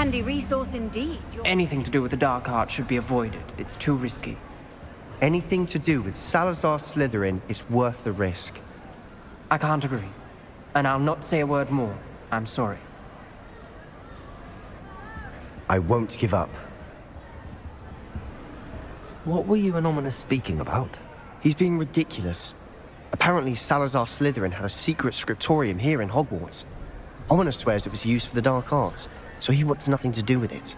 handy resource indeed. Anything to do with the dark art should be avoided. It's too risky. Anything to do with Salazar Slytherin is worth the risk. I can't agree. And I'll not say a word more. I'm sorry. I won't give up. What were you and Ominous speaking about? He's being ridiculous. Apparently Salazar Slytherin had a secret scriptorium here in Hogwarts. Ominous swears it was used for the dark arts, so he wants nothing to do with it.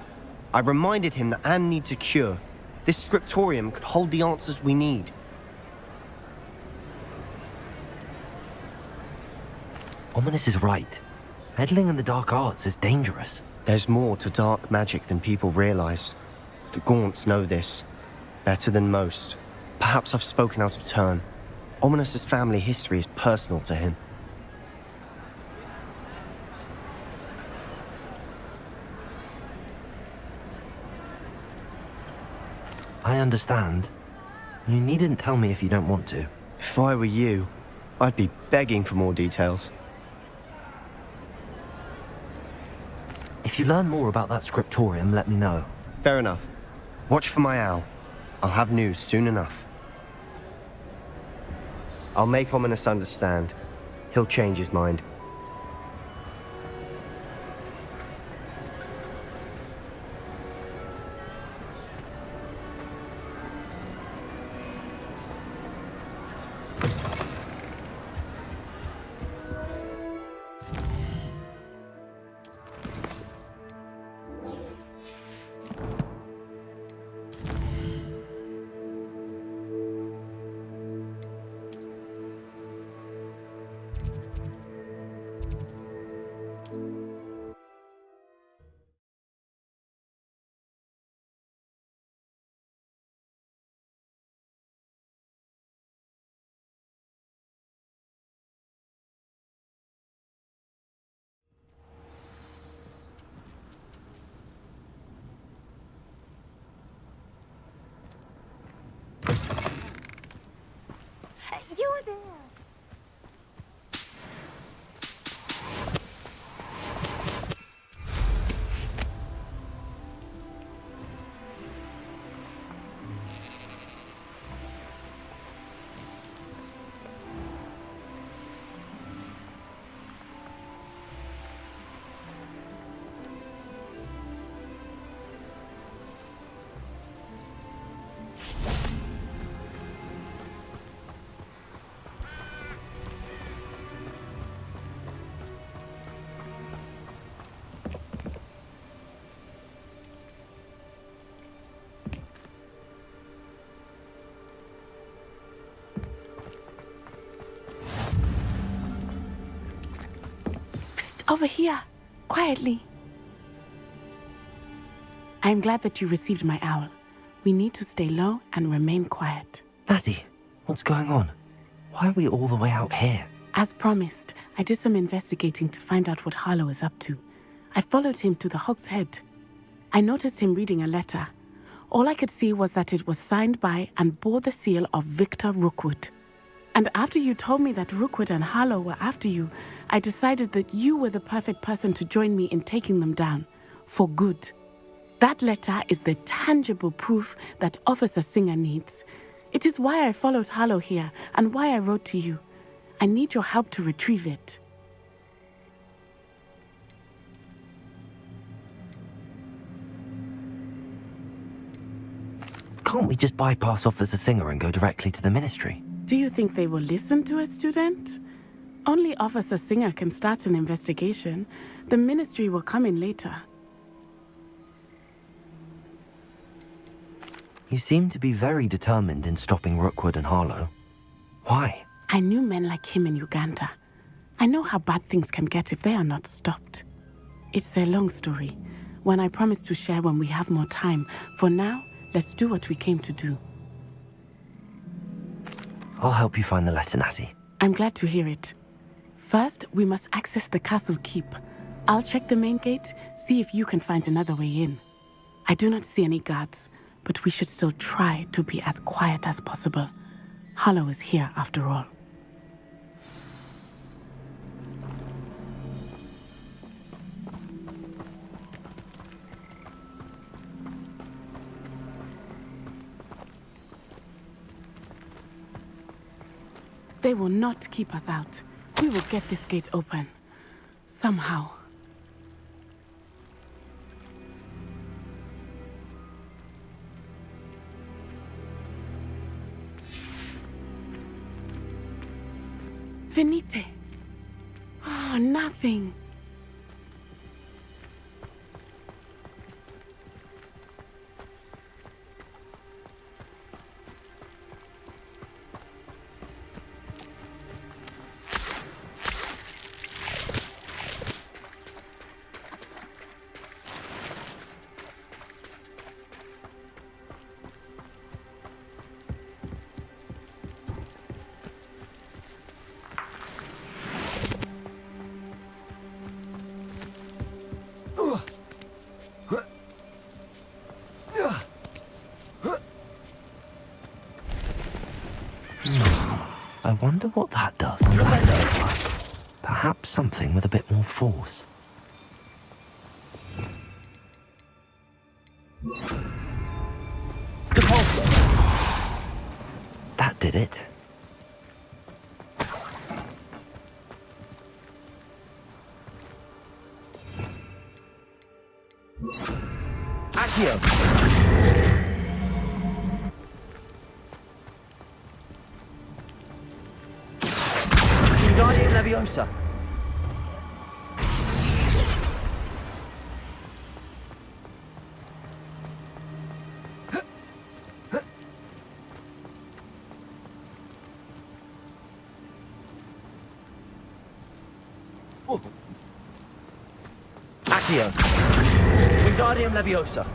I reminded him that Anne needs a cure. This scriptorium could hold the answers we need. Ominous is right. Meddling in the dark arts is dangerous. There's more to dark magic than people realize. The Gaunts know this. Better than most. Perhaps I've spoken out of turn. Ominous's family history is personal to him. I understand. You needn't tell me if you don't want to. If I were you, I'd be begging for more details. If you learn more about that scriptorium, let me know. Fair enough. Watch for my owl. I'll have news soon enough. I'll make Ominous understand. He'll change his mind. You were there. Over here, quietly. I'm glad that you received my owl. We need to stay low and remain quiet. Natty, what's going on? Why are we all the way out here? As promised, I did some investigating to find out what Harlow is up to. I followed him to the Hog's Head. I noticed him reading a letter. All I could see was that it was signed by and bore the seal of Victor Rookwood. And after you told me that Rookwood and Harlow were after you, I decided that you were the perfect person to join me in taking them down. For good. That letter is the tangible proof that Officer Singer needs. It is why I followed Harlow here and why I wrote to you. I need your help to retrieve it. Can't we just bypass Officer Singer and go directly to the Ministry? Do you think they will listen to a student? Only Officer Singer can start an investigation. The Ministry will come in later. You seem to be very determined in stopping Rookwood and Harlow. Why? I knew men like him in Uganda. I know how bad things can get if they are not stopped. It's a long story, one I promise to share when we have more time. For now, let's do what we came to do. I'll help you find the letter, Natty. I'm glad to hear it. First, we must access the castle keep. I'll check the main gate, see if you can find another way in. I do not see any guards, but we should still try to be as quiet as possible. Harlow is here after all. They will not keep us out. We will get this gate open. Somehow. Venite. Oh, nothing. I wonder what that does. Perhaps something with a bit more force. That did it. Accio! Wingardium Leviosa! Accio! Wingardium Leviosa!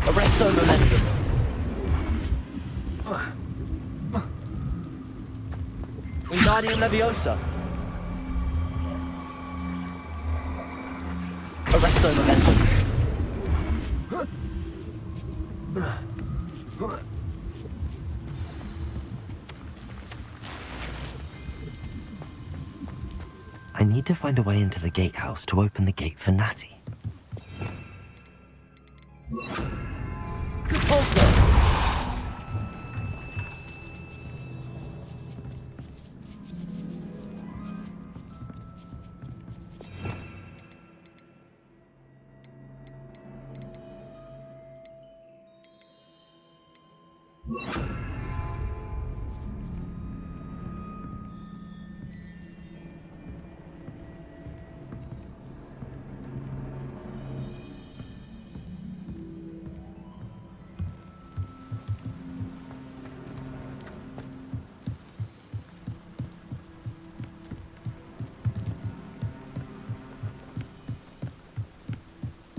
Arresto momentum. Wingardium Leviosa. Arresto momentum. I need to find a way into the gatehouse to open the gate for Natty.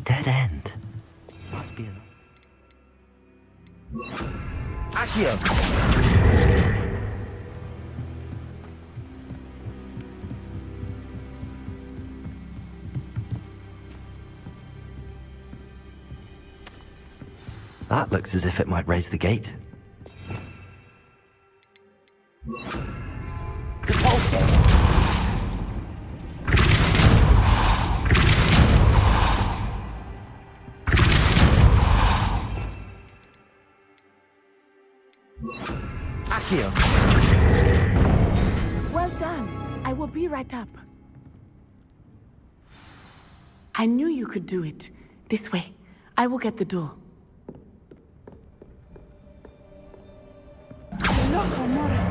Dead end. Must be an... Accio! That looks as if it might raise the gate. Accio! Well done. I will be right up. I knew you could do it. This way. I will get the door. Loco, Mora.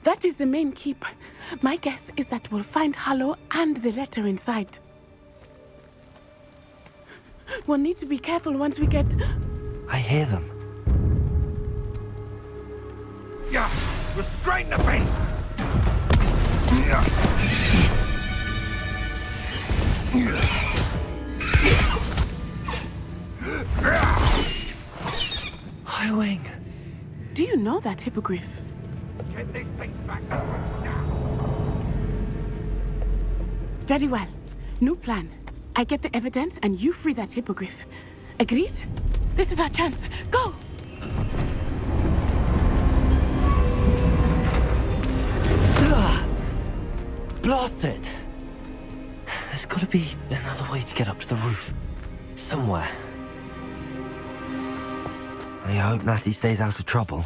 That is the main keep. My guess is that we'll find Harlow and the letter inside. We'll need to be careful once we get... I hear them. Yeah, restrain the beast! Highwing. Do you know that hippogriff? Get these things back to work now. Very well. New plan. I get the evidence and you free that hippogriff. Agreed? This is our chance. Go! Blasted! There's gotta be another way to get up to the roof. Somewhere. I hope Natty stays out of trouble.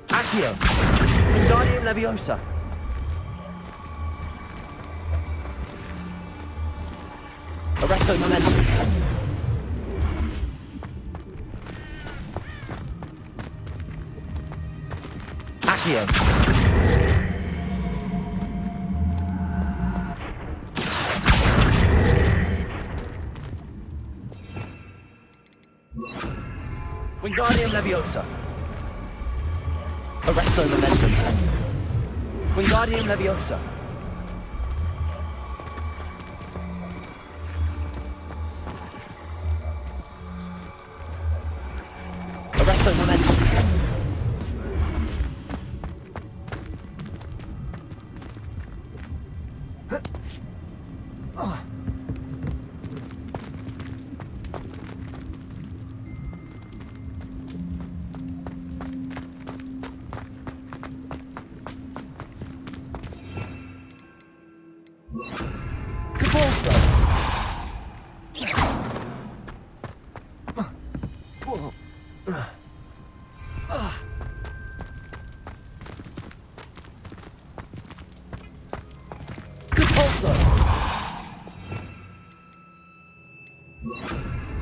Accio! Wingardium Leviosa! Arresto Momentum! Accio! Wingardium Leviosa! Arresto Momentum! Wingardium Leviosa! Arresto Momentum!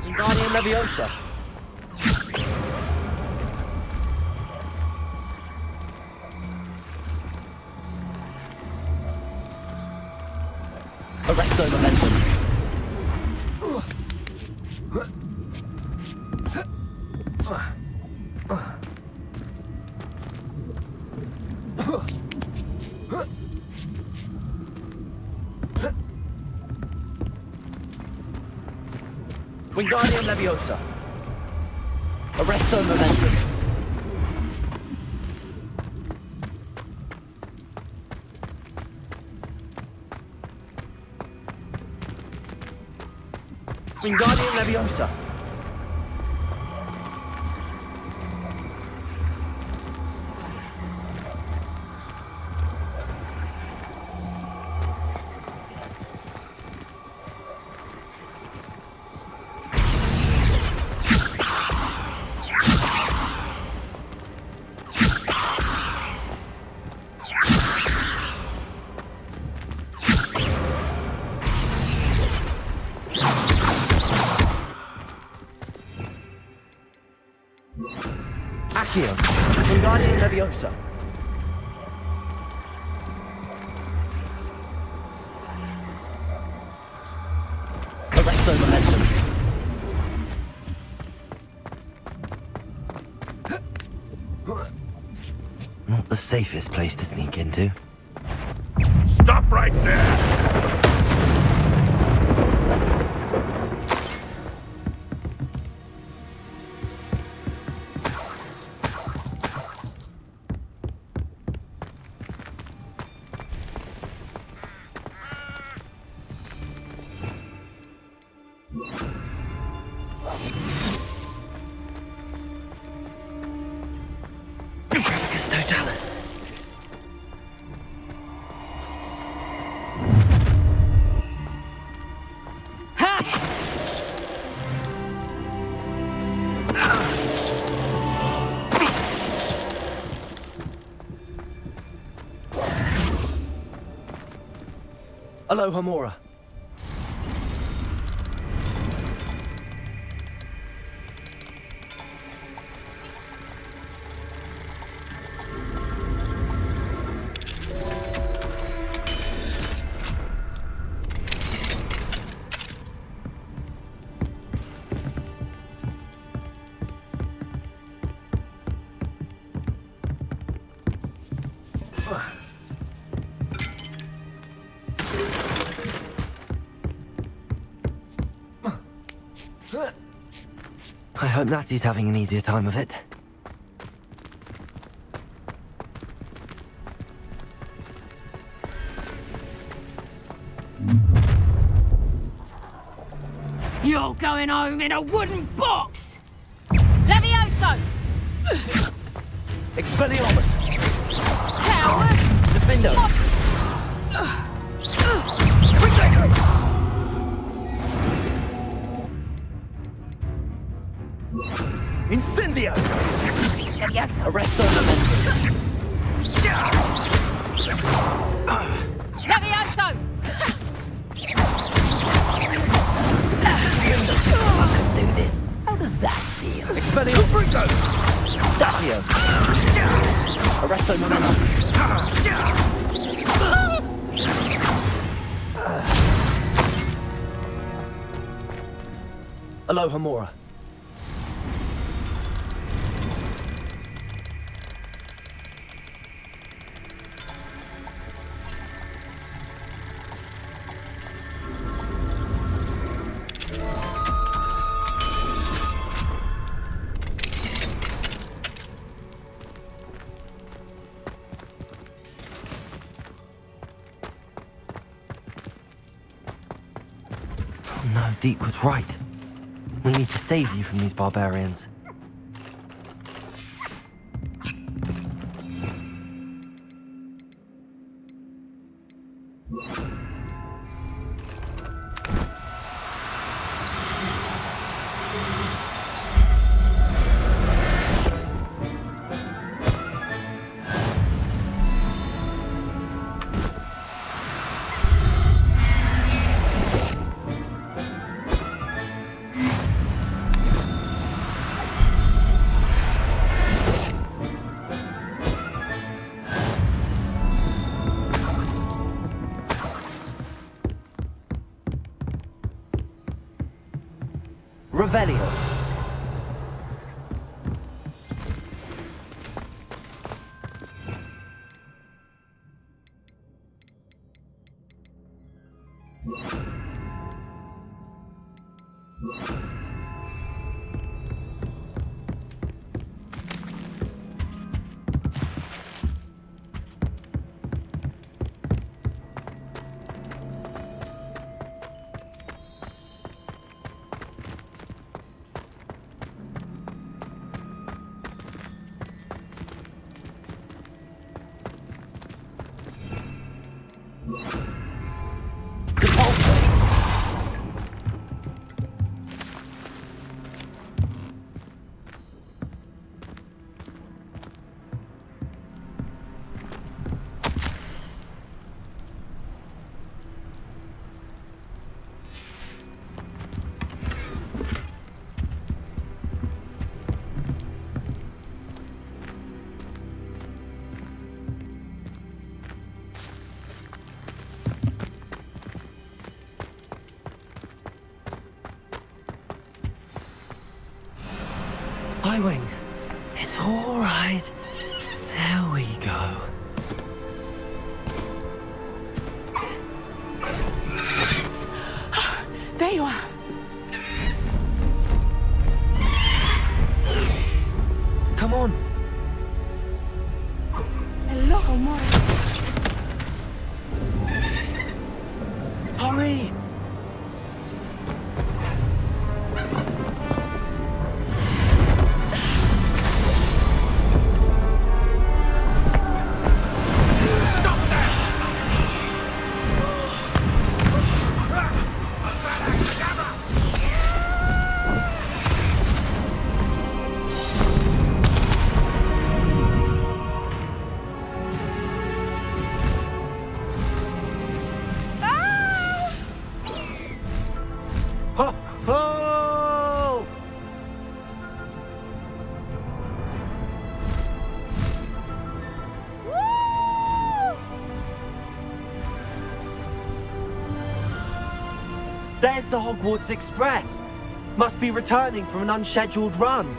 Wingardium Leviosa! Arresto Momentum! Wingardium Leviosa! Arresto Momentum! Wingardium Leviosa! Accio! Wingardium Leviosa! Arresto Momentum! Not the safest place to sneak into. Stop right there! Totalis. Aloha Mora. I hope Natty's having an easier time of it. You're going home in a wooden box! Levioso! Expelliarmus! Coward! Defendo! Incendio! Levioso! Arresto! Levioso! Do this. How does that feel? Expelliarmus! Dafio! Arresto Momento! Aloha Mora. No, Deke was right. We need to save you from these barbarians. Revelio. Highwing. It's all right. There we go. There you are. Come on. Hello, Mora. Hurry. Ho, ho! There's the Hogwarts Express. Must be returning from an unscheduled run.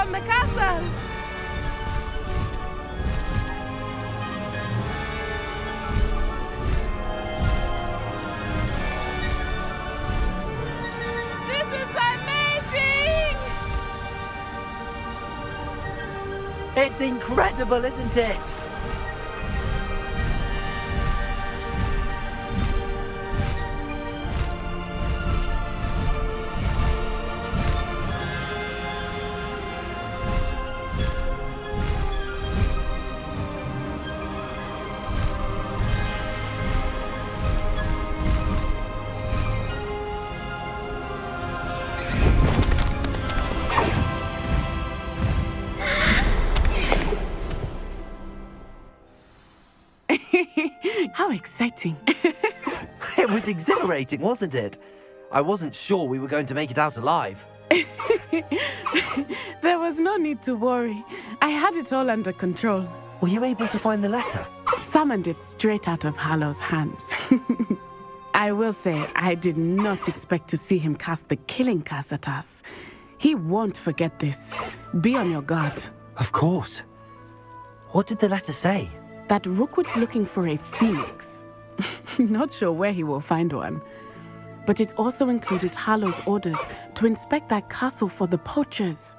from the castle! This is amazing! It's incredible, isn't it? How exciting. It was exhilarating, wasn't it? I wasn't sure we were going to make it out alive. There was no need to worry. I had it all under control. Were you able to find the letter? Summoned it straight out of Harlow's hands. I will say, I did not expect to see him cast the killing curse at us. He won't forget this. Be on your guard. Of course. What did the letter say? That Rookwood's looking for a phoenix. Not sure where he will find one. But it also included Harlow's orders to inspect that castle for the poachers.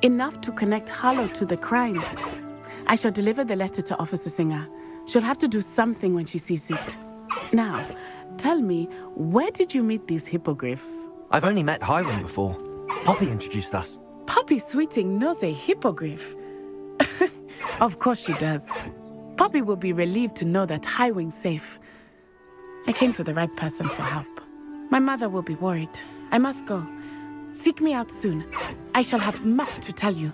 Enough to connect Harlow to the crimes. I shall deliver the letter to Officer Singer. She'll have to do something when she sees it. Now, tell me, where did you meet these hippogriffs? I've only met Hiram before. Poppy introduced us. Poppy Sweeting knows a hippogriff. Of course she does. Poppy will be relieved to know that Highwing's safe. I came to the right person for help. My mother will be worried. I must go. Seek me out soon. I shall have much to tell you.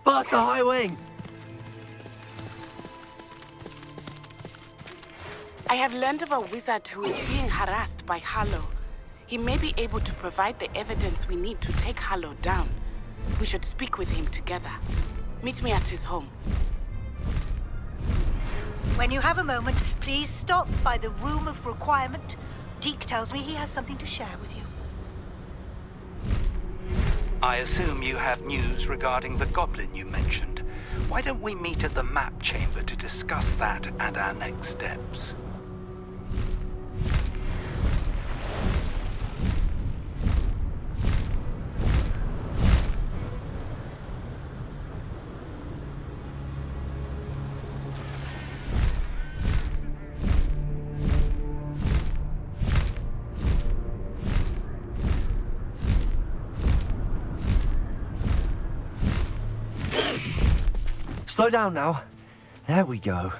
Faster, Highwing! I have learned of a wizard who is being harassed by Harlow. He may be able to provide the evidence we need to take Harlow down. We should speak with him together. Meet me at his home. When you have a moment, please stop by the Room of Requirement. Deke tells me he has something to share with you. I assume you have news regarding the goblin you mentioned. Why don't we meet at the map chamber to discuss that and our next steps? Slow down now. There we go.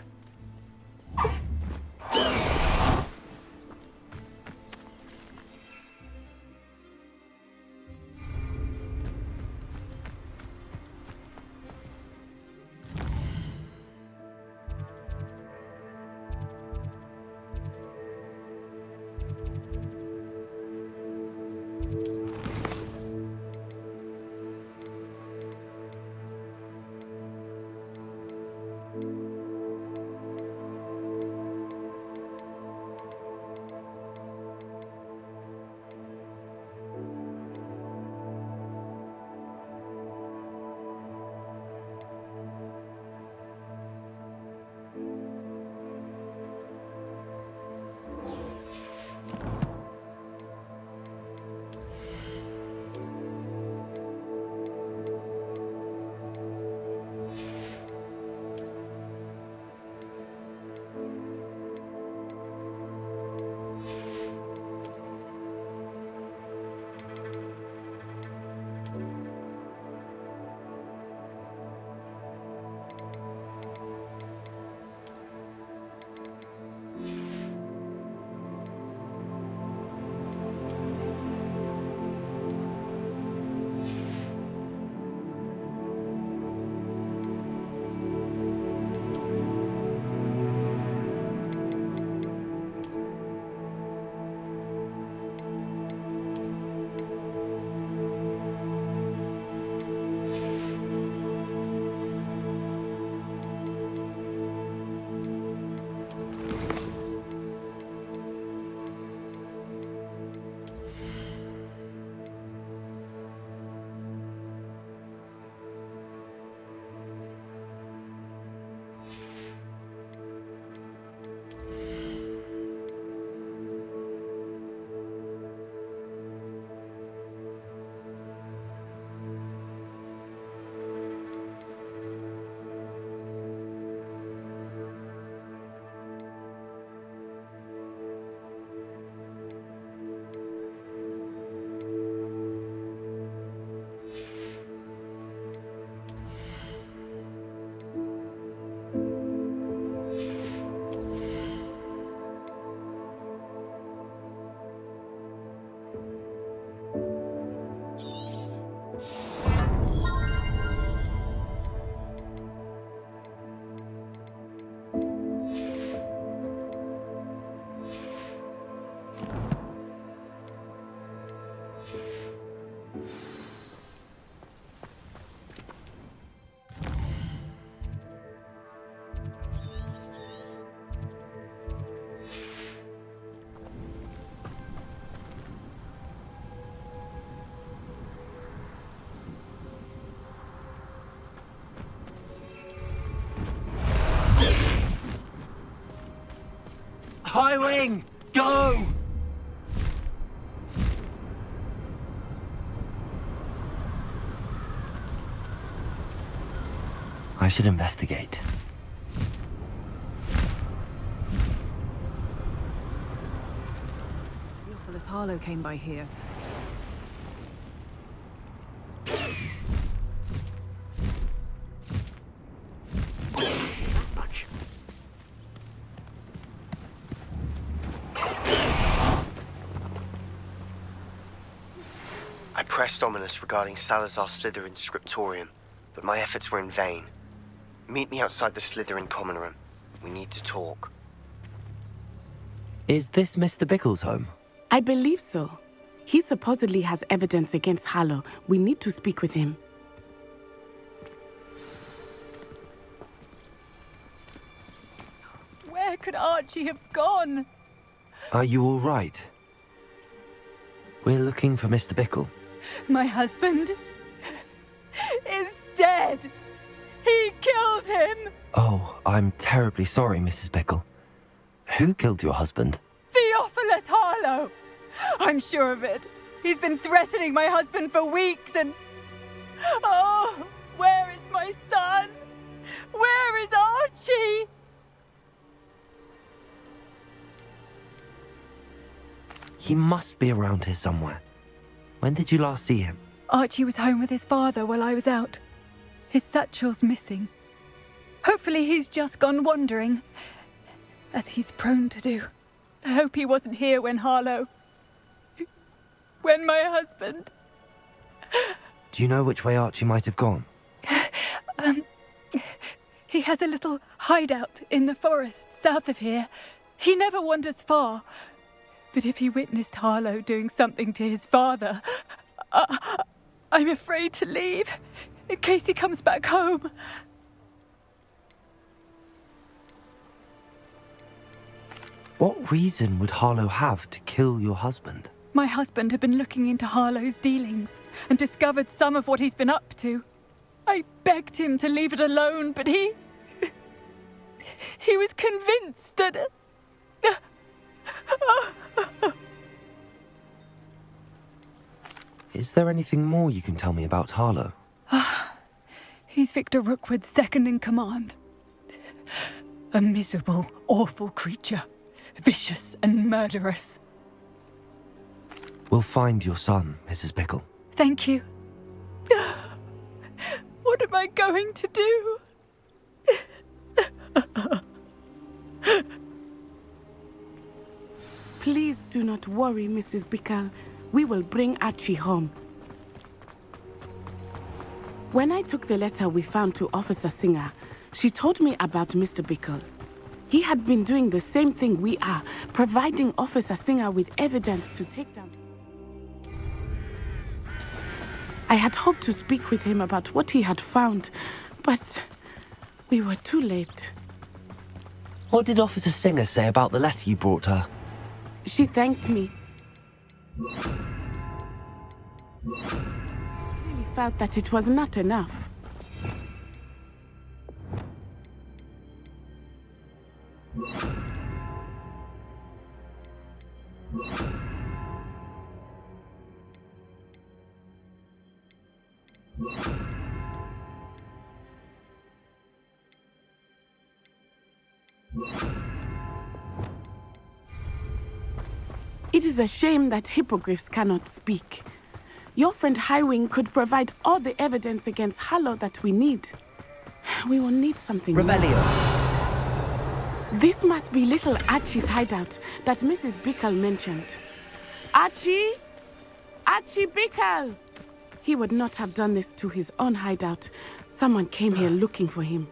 Highwing! Go! I should investigate. Theophilus Harlow came by here. I pressed Ominous regarding Salazar Slytherin's scriptorium, but my efforts were in vain. Meet me outside the Slytherin common room. We need to talk. Is this Mr. Bickle's home? I believe so. He supposedly has evidence against Harlow. We need to speak with him. Where could Archie have gone? Are you all right? We're looking for Mr. Bickle. My husband is dead. He killed him. Oh, I'm terribly sorry, Mrs. Bickle. Who killed your husband? Theophilus Harlow. I'm sure of it. He's been threatening my husband for weeks and... Oh, where is my son? Where is Archie? He must be around here somewhere. When did you last see him? Archie was home with his father while I was out. His satchel's missing. Hopefully he's just gone wandering, as he's prone to do. I hope he wasn't here when Harlow... when my husband... Do you know which way Archie might have gone? He has a little hideout in the forest south of here. He never wanders far. But if he witnessed Harlow doing something to his father, I'm afraid to leave, in case he comes back home. What reason would Harlow have to kill your husband? My husband had been looking into Harlow's dealings and discovered some of what he's been up to. I begged him to leave it alone, but he was convinced that... Is there anything more you can tell me about Harlow? He's Victor Rookwood's second in command. A miserable, awful creature. Vicious and murderous. We'll find your son, Mrs. Bickle. Thank you. What am I going to do? Please do not worry, Mrs. Bickle. We will bring Archie home. When I took the letter we found to Officer Singer, she told me about Mr. Bickle. He had been doing the same thing we are, providing Officer Singer with evidence to take down. I had hoped to speak with him about what he had found, but we were too late. What did Officer Singer say about the letter you brought her? She thanked me. I really felt that it was not enough. It is a shame that hippogriffs cannot speak. Your friend Highwing could provide all the evidence against Harlow that we need. We will need something more. Revelio. This must be little Archie's hideout that Mrs. Bickle mentioned. Archie? Archie Bickle! He would not have done this to his own hideout. Someone came here looking for him.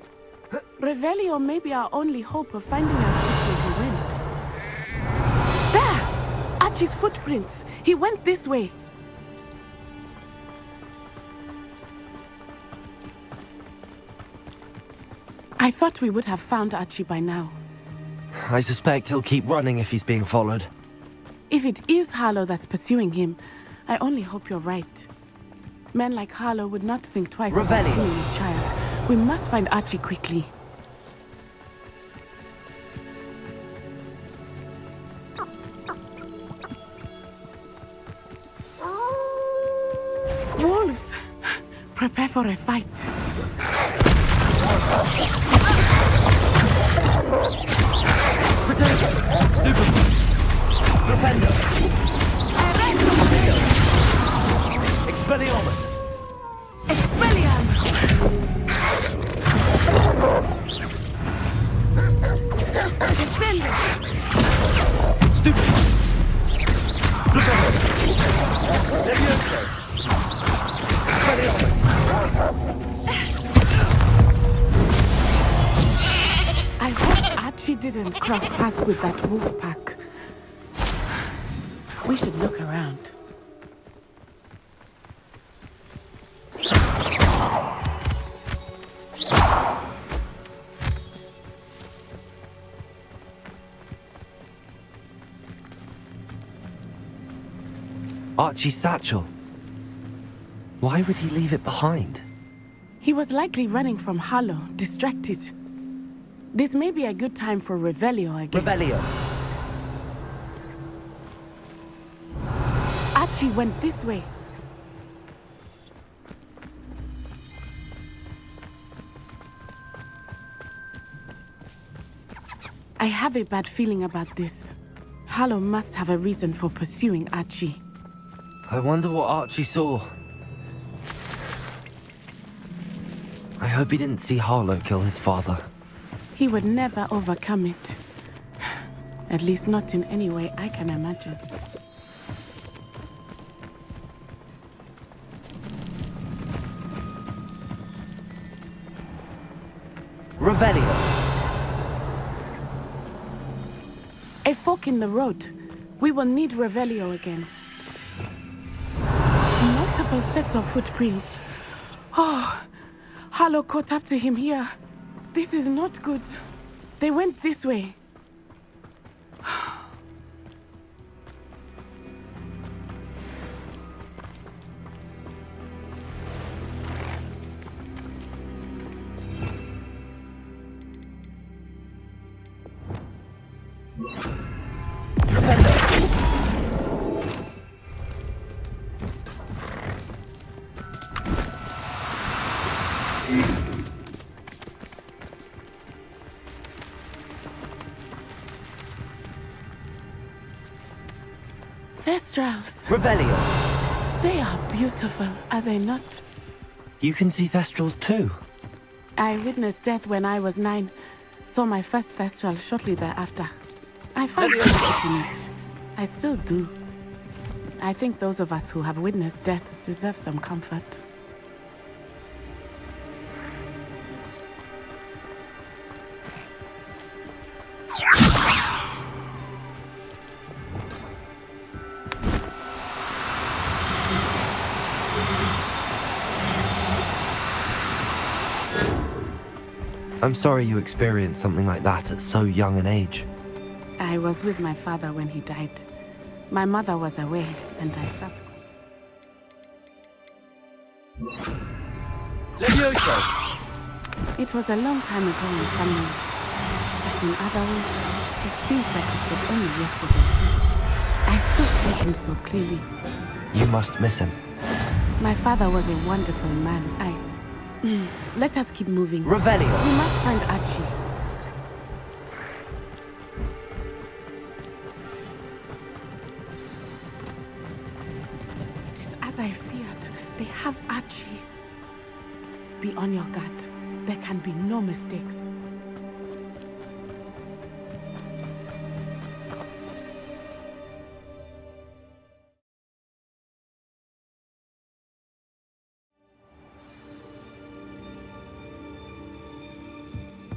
Revelio may be our only hope of finding out which way he went. There! Archie's footprints. He went this way. I thought we would have found Archie by now. I suspect he'll keep running if he's being followed. If it is Harlow that's pursuing him, I only hope you're right. Men like Harlow would not think twice about killing a child. We must find Archie quickly. Prepare for a fight. Potato! Stupid! Flipendo! Expelliarmus! Expelliarmus! Defender! Stupid! Flipendo! Levioso! Expelliarmus! I hope Archie didn't cross paths with that wolf pack. We should look around. Archie's satchel. Why would he leave it behind? He was likely running from Harlow, distracted. This may be a good time for Revelio again. Revelio. Archie went this way. I have a bad feeling about this. Harlow must have a reason for pursuing Archie. I wonder what Archie saw. I hope he didn't see Harlow kill his father. He would never overcome it. At least not in any way I can imagine. Revelio. A fork in the road. We will need Revelio again. Multiple sets of footprints. Oh, Harlow caught up to him here. This is not good. They went this way. Thestrals. Revelio. They are beautiful, are they not? You can see Thestrals too. I witnessed death when I was 9. Saw my first Thestral shortly thereafter. I found comfort in it. I still do. I think those of us who have witnessed death deserve some comfort. I'm sorry you experienced something like that at so young an age. I was with my father when he died. My mother was away, and I felt... Levioso! It was a long time ago in some ways, but in other ways, it seems like it was only yesterday. I still see him so clearly. You must miss him. My father was a wonderful man. Let us keep moving. Revelio. We must find Archie. It is as I feared. They have Archie. Be on your guard. There can be no mistakes.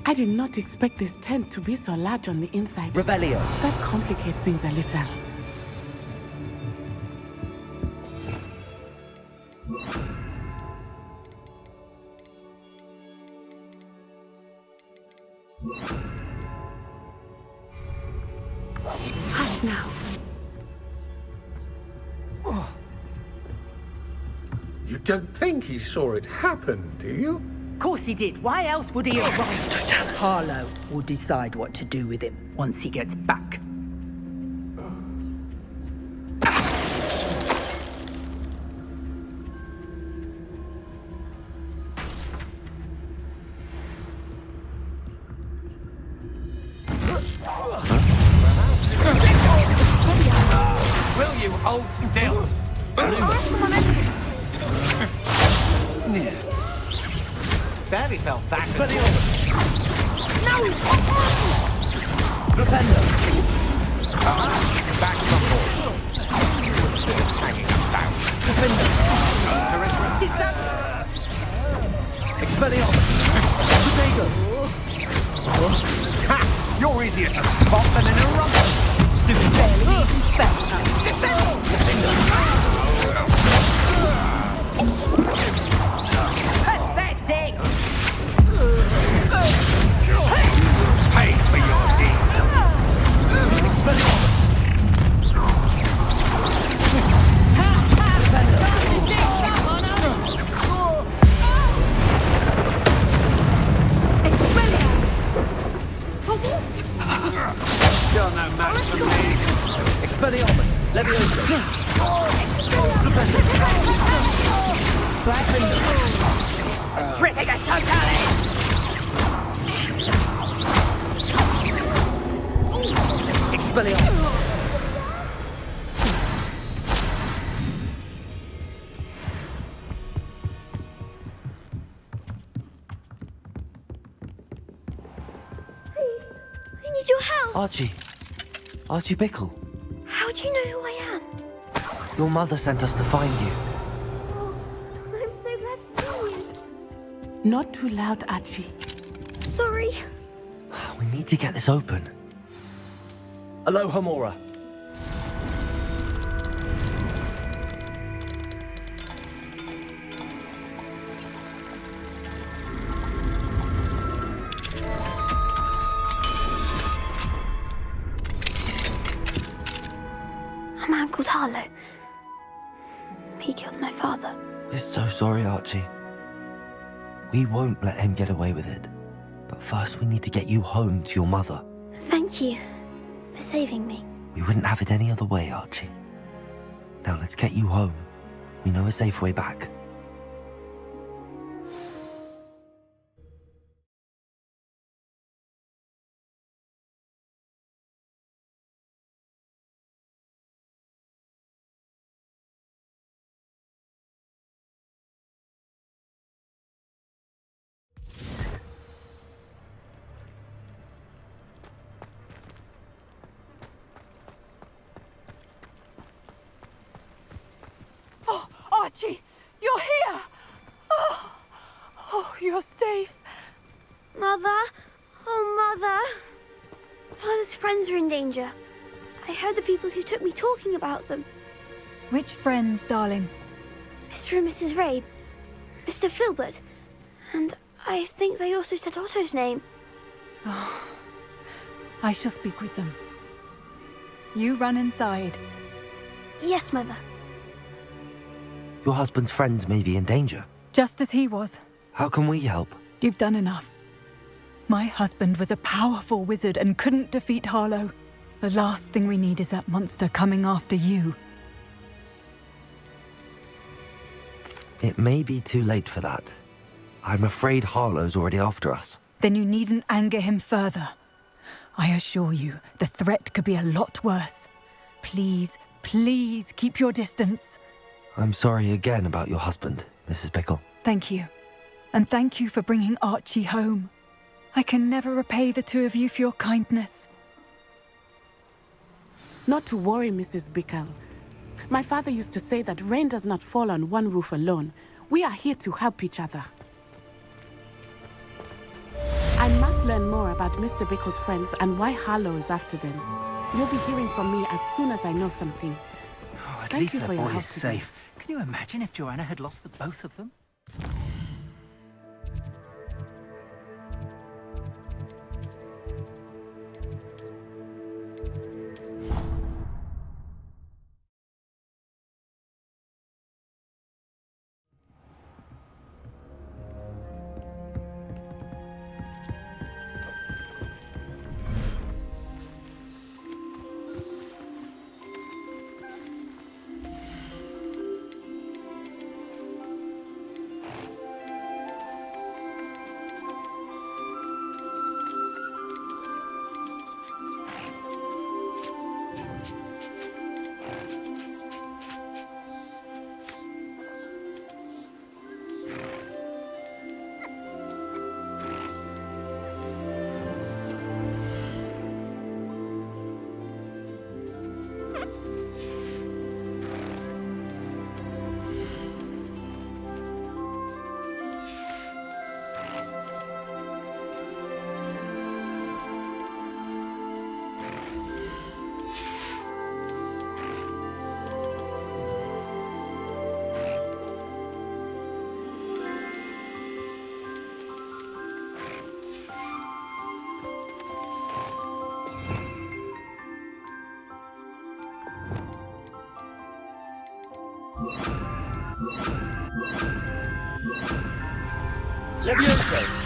I did not expect this tent to be so large on the inside. Revelio. That complicates things a little. Hush now. You don't think he saw it happen, do you? Of course he did. Why else would he have arrived? Harlow will decide what to do with him once he gets back. Hold still. Barely felt that. Back to the ball. Hanging about. Ha! You're easier to spot than in a rumble. Stupid. Pathetic! Pay for your deed. You're no match for me. Expelliarmus! Leviosa! Trifficus totalis! Expelliarmus! I need your help. Archie. Archie Bickle. How do you know who I am? Your mother sent us to find you. Oh, I'm so glad to see you. Not too loud, Archie. Sorry. We need to get this open. Aloha Mora. A man called Harlow. He killed my father. We're so sorry, Archie. We won't let him get away with it. But first we need to get you home to your mother. Thank you for saving me. We wouldn't have it any other way, Archie. Now let's get you home. We know a safe way back. Archie, you're here! Oh, you're safe. Mother? Oh, Mother. Father's friends are in danger. I heard the people who took me talking about them. Which friends, darling? Mr. and Mrs. Rabe, Mr. Filbert, and I think they also said Otto's name. Oh, I shall speak with them. You run inside. Yes, Mother. Your husband's friends may be in danger. Just as he was. How can we help? You've done enough. My husband was a powerful wizard and couldn't defeat Harlow. The last thing we need is that monster coming after you. It may be too late for that. I'm afraid Harlow's already after us. Then you needn't anger him further. I assure you, the threat could be a lot worse. Please, please keep your distance. I'm sorry again about your husband, Mrs. Bickle. Thank you. And thank you for bringing Archie home. I can never repay the two of you for your kindness. Not to worry, Mrs. Bickle. My father used to say that rain does not fall on one roof alone. We are here to help each other. I must learn more about Mr. Bickle's friends and why Harlow is after them. You'll be hearing from me as soon as I know something. Oh, at Thank least you the for your boy help is today. safe. Can you imagine if Joanna had lost the both of them? Levioso!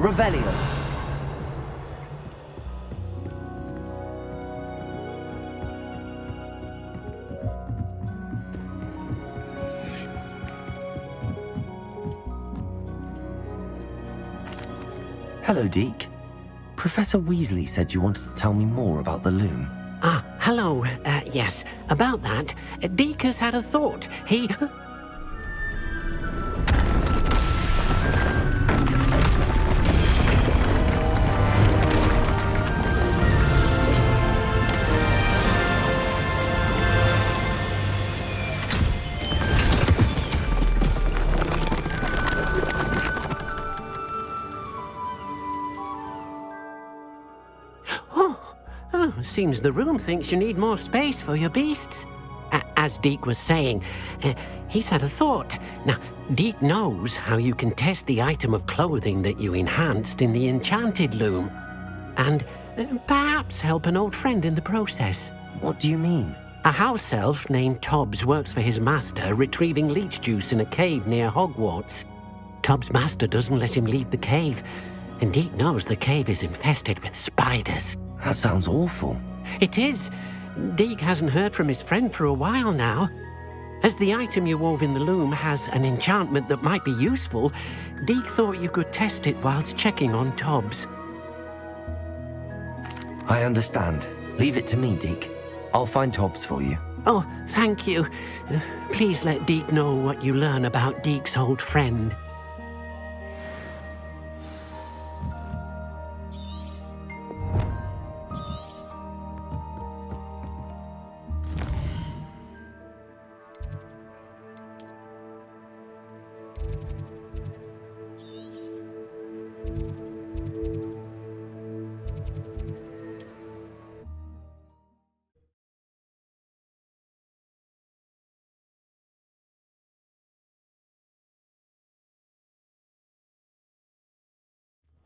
Revelio. Hello, Deke. Professor Weasley said you wanted to tell me more about the loom. Ah, hello. Yes, about that. Deke has had a thought. He... Oh, seems the room thinks you need more space for your beasts. As Deke was saying, he's had a thought. Now, Deke knows how you can test the item of clothing that you enhanced in the enchanted loom. And perhaps help an old friend in the process. What do you mean? A house elf named Tobbs works for his master, retrieving leech juice in a cave near Hogwarts. Tobbs' master doesn't let him leave the cave, and Deke knows the cave is infested with spiders. That sounds awful. It is. Deke hasn't heard from his friend for a while now. As the item you wove in the loom has an enchantment that might be useful, Deke thought you could test it whilst checking on Tobbs. I understand. Leave it to me, Deke. I'll find Tobbs for you. Oh, thank you. Please let Deke know what you learn about Deke's old friend.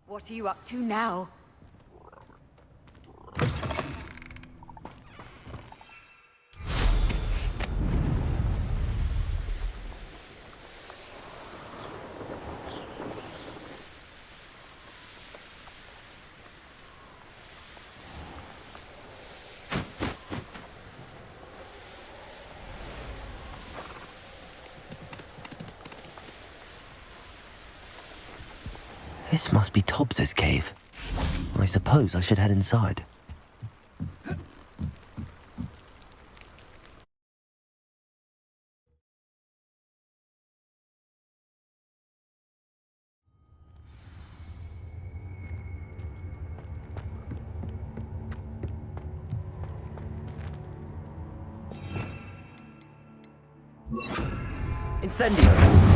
What are you up to now? This must be Tobbs's cave. I suppose I should head inside. Incendio!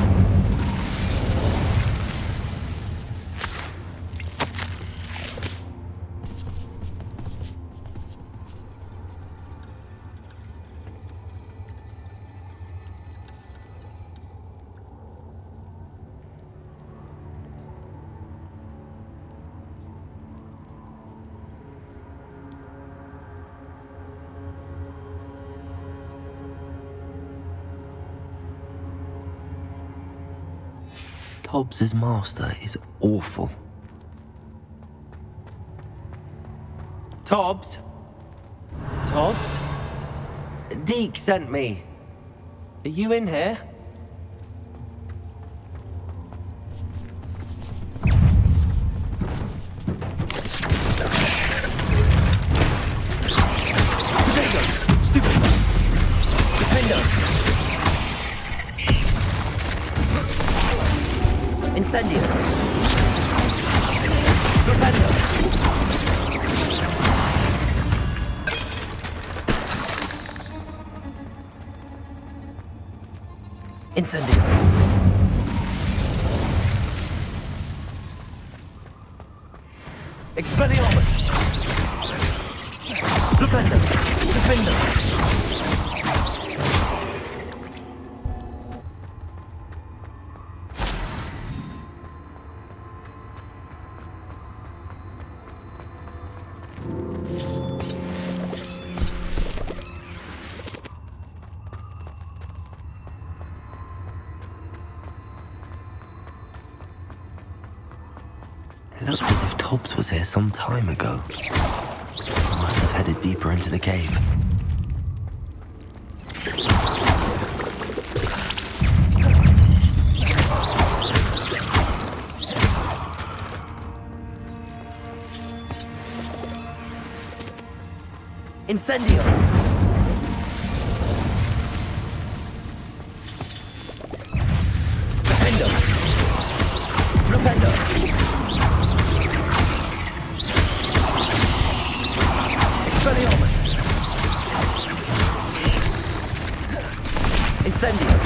Tobbs's master is awful. Tobbs? Tobbs? Deke sent me. Are you in here? Incendio! Propendo! Incendio! Expelliarmus! Propendo! Propendo! It looks as if Tobbs was here some time ago. I must have headed deeper into the cave. Incendio! Propendo! Propendo! Expelliarmus! Incendio!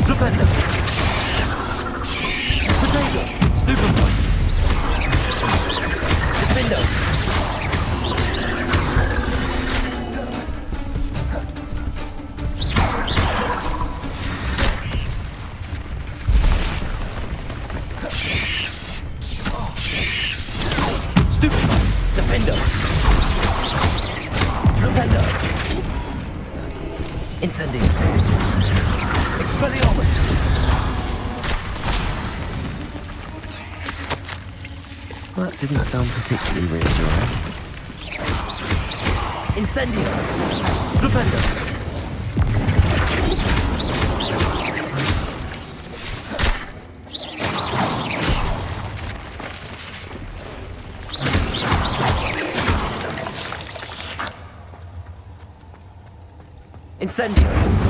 Flipendo. Potato. Stupefy. Defendo. Defendo. Flipendo. Incendio. Expelliarmus. That didn't sound particularly reassuring. Incendio. Flipendo. Incendio.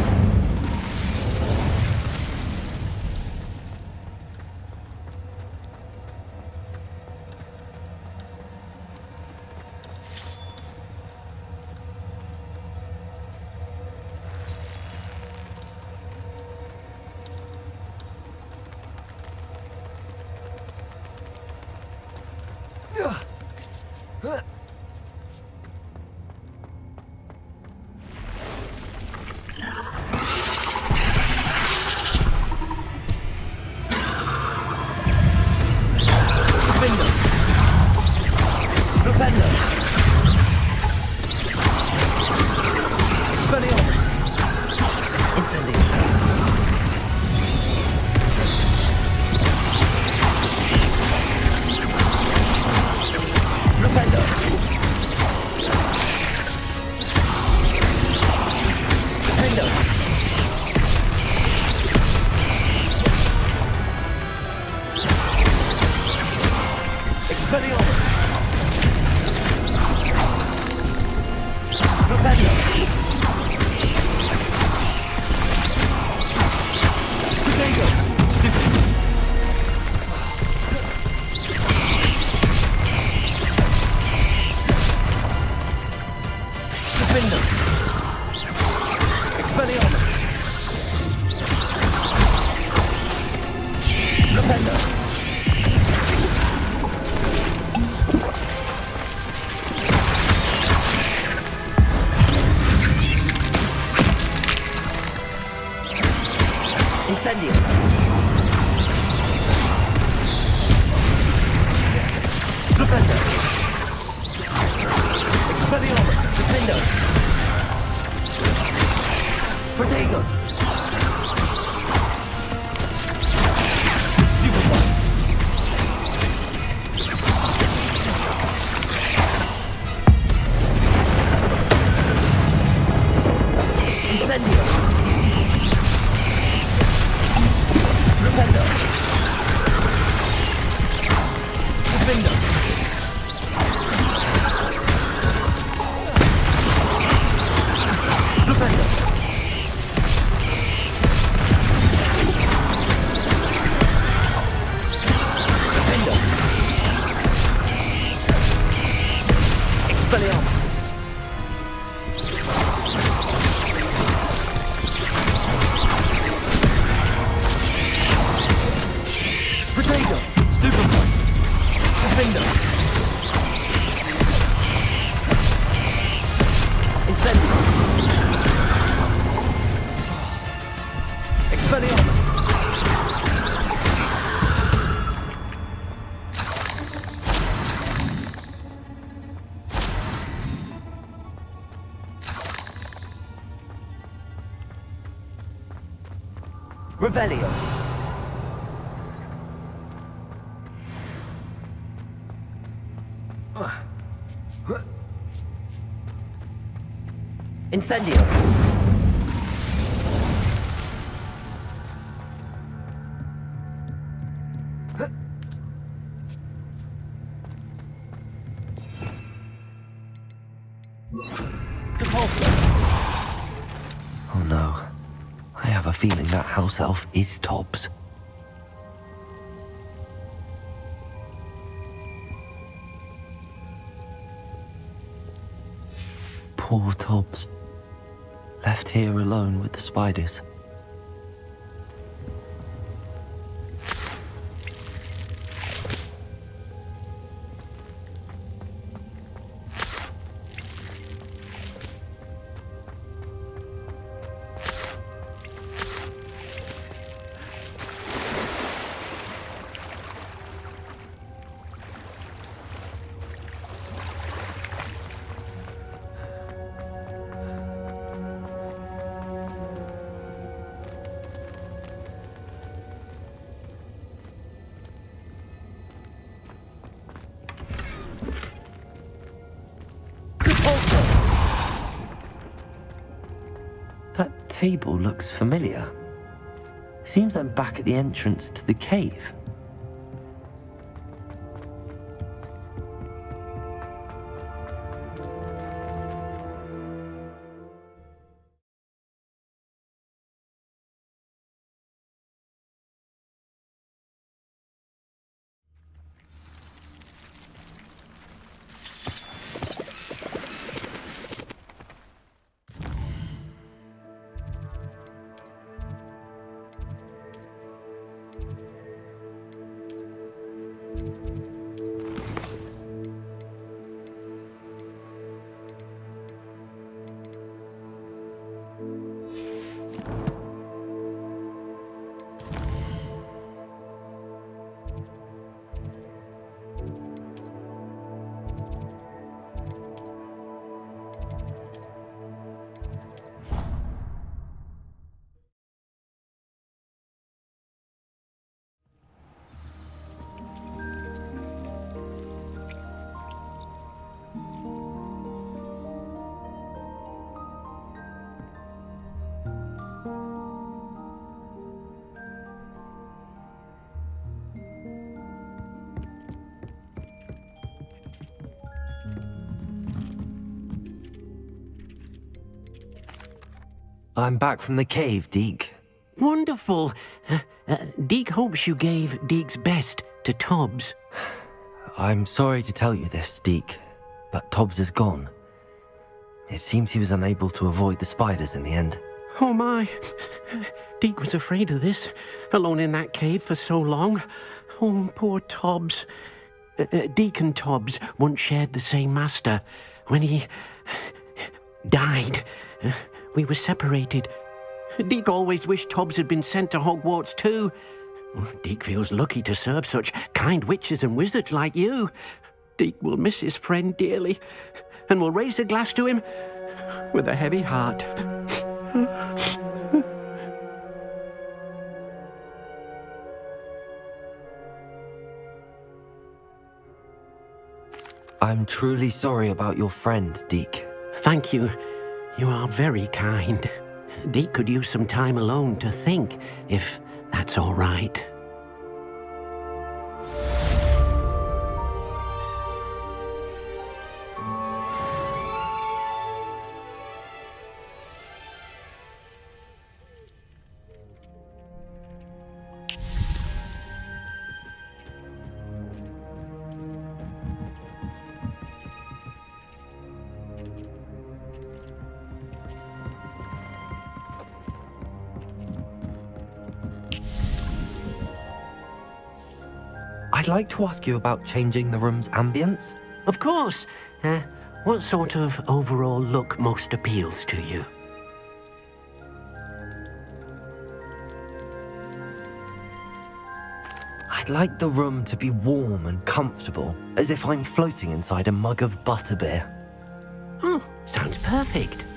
Revelio. Incendio. Oh no. I have a feeling that house elf is Tobbs. Poor Tobbs. Left here alone with the spiders. table looks familiar. Seems I'm back at the entrance to the cave. I'm back from the cave, Deke. Wonderful. Deke hopes you gave Deke's best to Tobbs. I'm sorry to tell you this, Deke, but Tobbs is gone. It seems he was unable to avoid the spiders in the end. Oh my. Deke was afraid of this, alone in that cave for so long. Oh, poor Tobbs. Deke and Tobbs once shared the same master. When he died, we were separated. Deke always wished Tobbs had been sent to Hogwarts too. Deke feels lucky to serve such kind witches and wizards like you. Deke will miss his friend dearly, and will raise a glass to him with a heavy heart. I'm truly sorry about your friend, Deke. Thank you. You are very kind. Deke could use some time alone to think, if that's all right. I'd like to ask you about changing the room's ambience. Of course. What sort of overall look most appeals to you? I'd like the room to be warm and comfortable, as if I'm floating inside a mug of butterbeer. Oh, sounds perfect.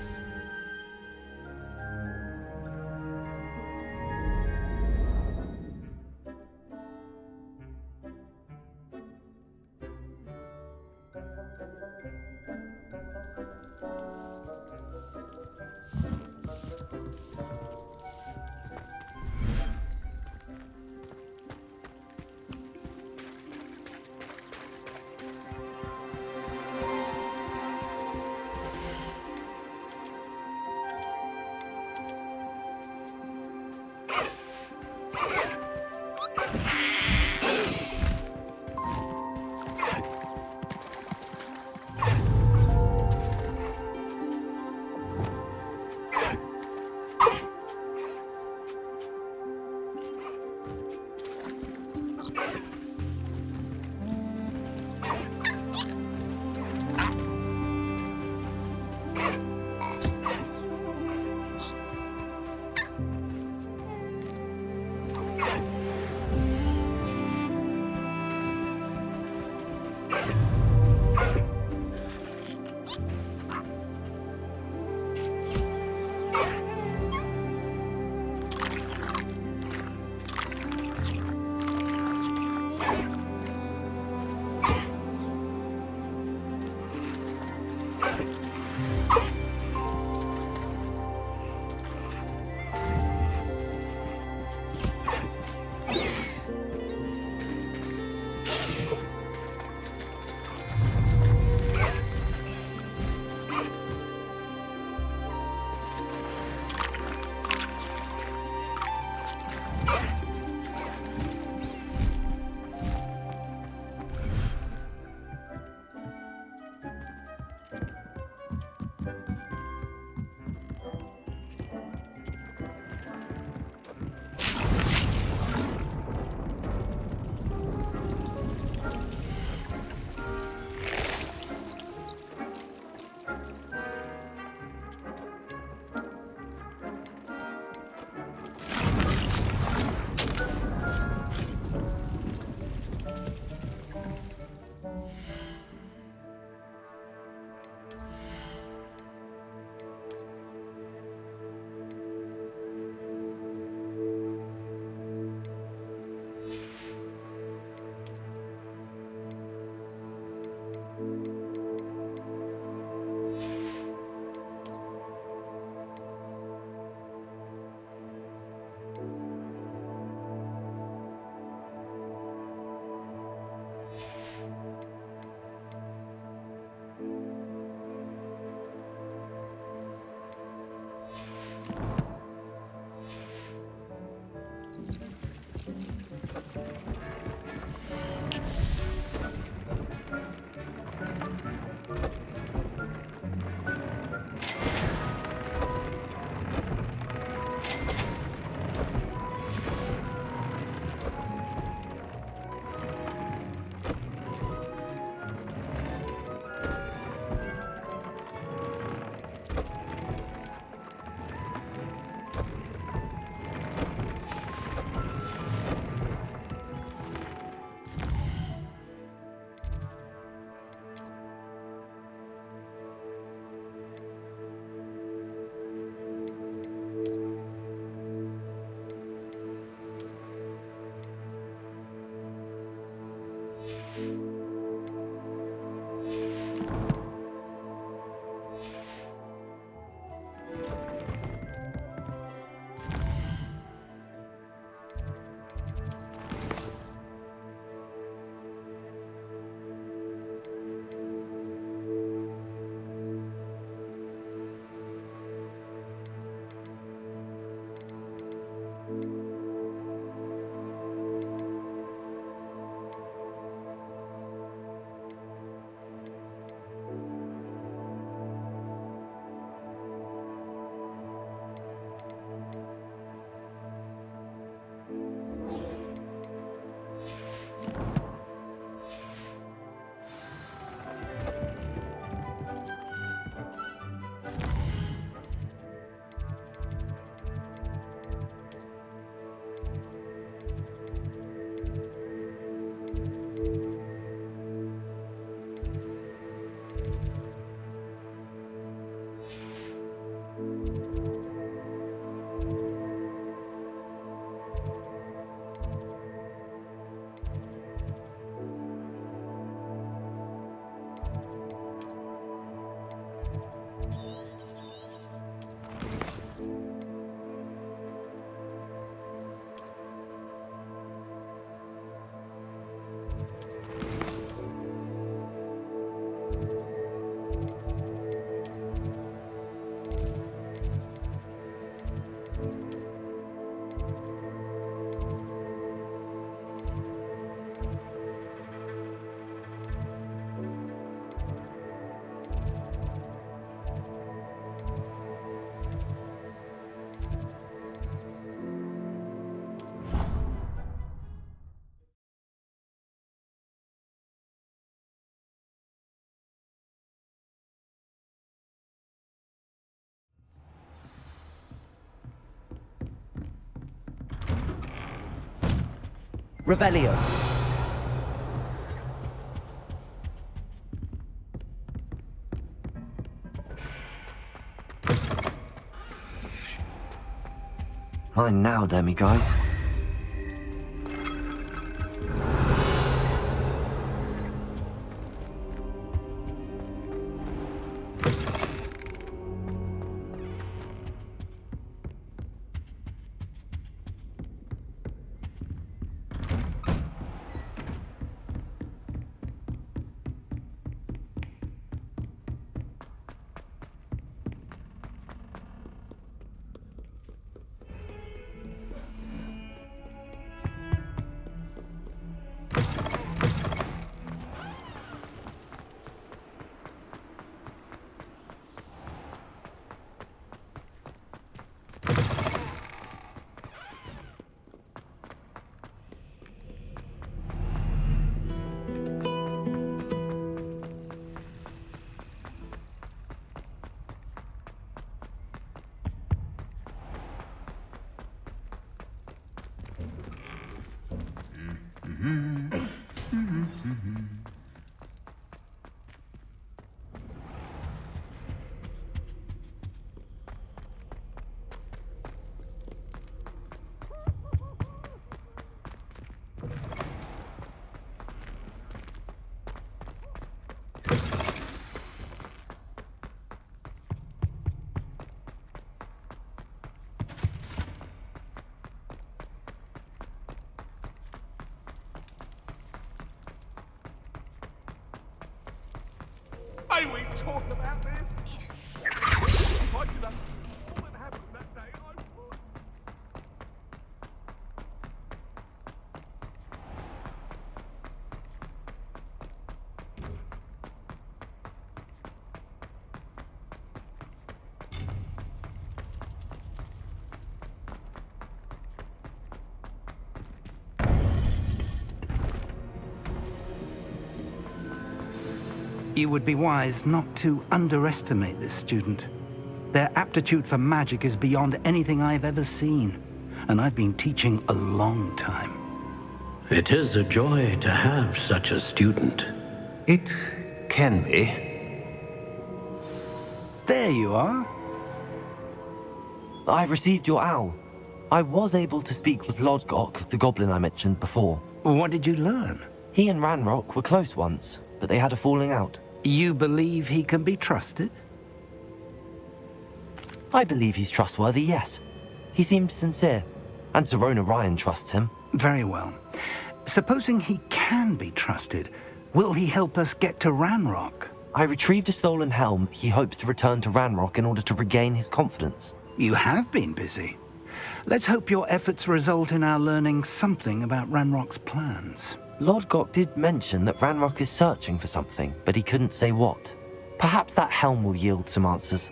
Revelio. Mine now, demiguise. May we talk about this? If I could have all that happened that day, I would. You would be wise not to underestimate this student. Their aptitude for magic is beyond anything I've ever seen, and I've been teaching a long time. It is a joy to have such a student. It can be. There you are. I received your owl. I was able to speak with Lodgok, the goblin I mentioned before. What did you learn? He and Ranrock were close once, but they had a falling out. You believe he can be trusted? I believe he's trustworthy, yes. He seems sincere, and Serona Ryan trusts him. Very well. Supposing he can be trusted, will he help us get to Ranrock? I retrieved a stolen helm. He hopes to return to Ranrock in order to regain his confidence. You have been busy. Let's hope your efforts result in our learning something about Ranrock's plans. Lodgok did mention that Ranrock is searching for something, but he couldn't say what. Perhaps that helm will yield some answers.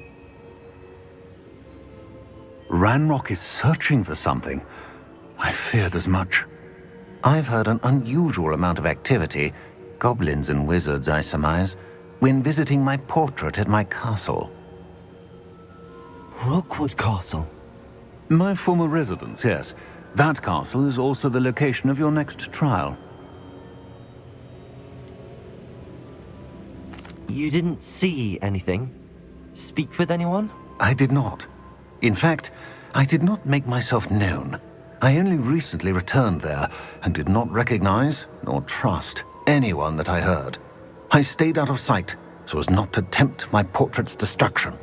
Ranrock is searching for something. I feared as much. I've heard an unusual amount of activity, goblins and wizards, I surmise, when visiting my portrait at my castle. Rookwood Castle? My former residence, yes. That castle is also the location of your next trial. You didn't see anything? Speak with anyone? I did not. In fact, I did not make myself known. I only recently returned there and did not recognize nor trust anyone that I heard. I stayed out of sight so as not to tempt my portrait's destruction.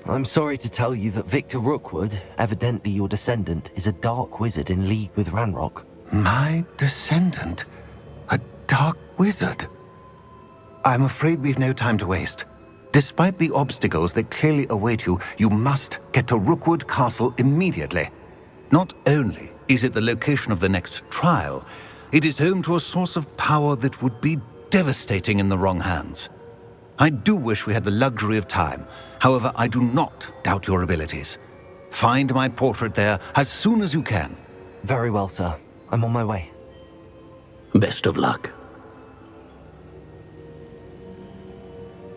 I'm sorry to tell you that Victor Rookwood, evidently your descendant, is a dark wizard in league with Ranrock. My descendant? A dark wizard? I'm afraid we've no time to waste. Despite the obstacles that clearly await you, you must get to Rookwood Castle immediately. Not only is it the location of the next trial, it is home to a source of power that would be devastating in the wrong hands. I do wish we had the luxury of time. However, I do not doubt your abilities. Find my portrait there as soon as you can. Very well, sir. I'm on my way. Best of luck.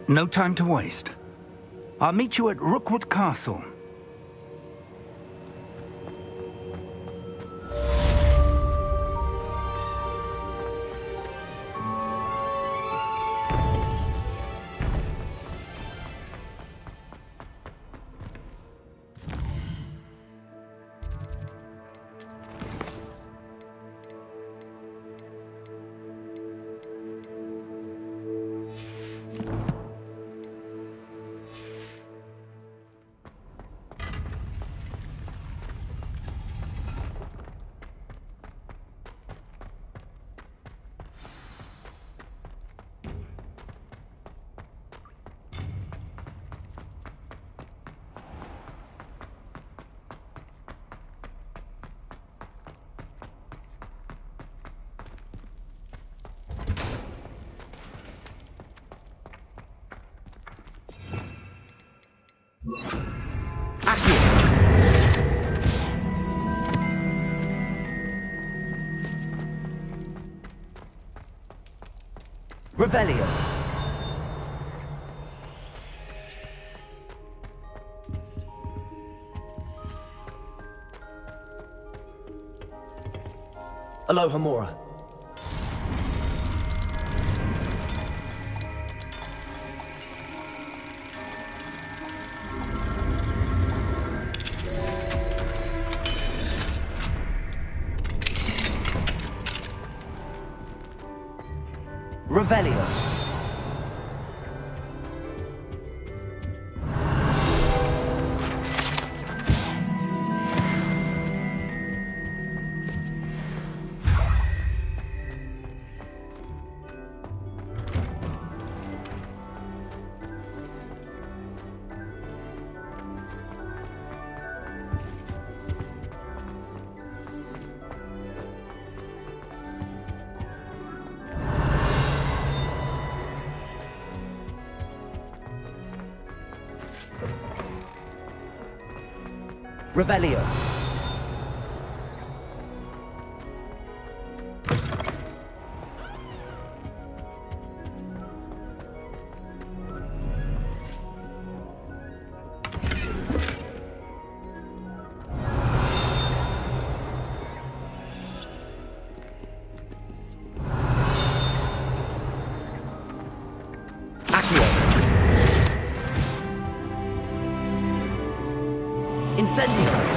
No time to waste. I'll meet you at Rookwood Castle. Revelio. Aloha Mora. Revelio. Revelio. Incendio!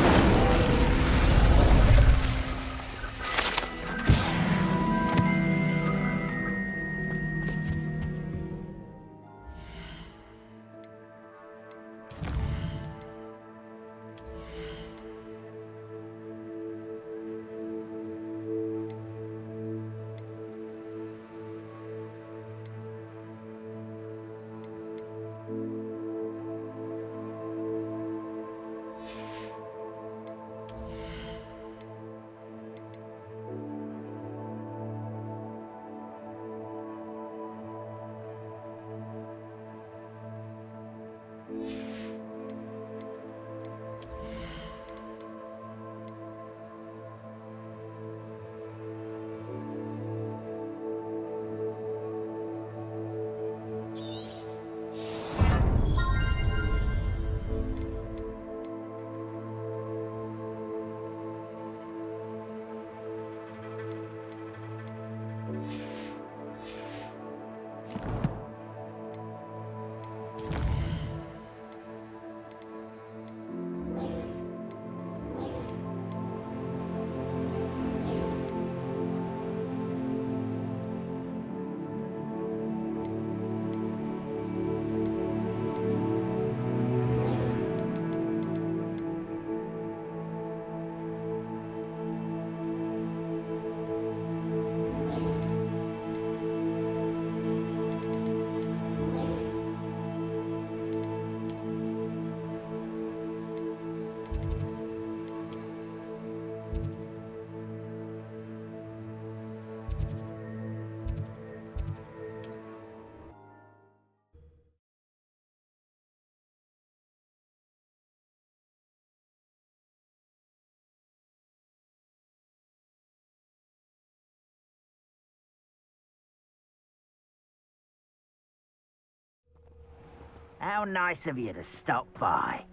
How nice of you to stop by.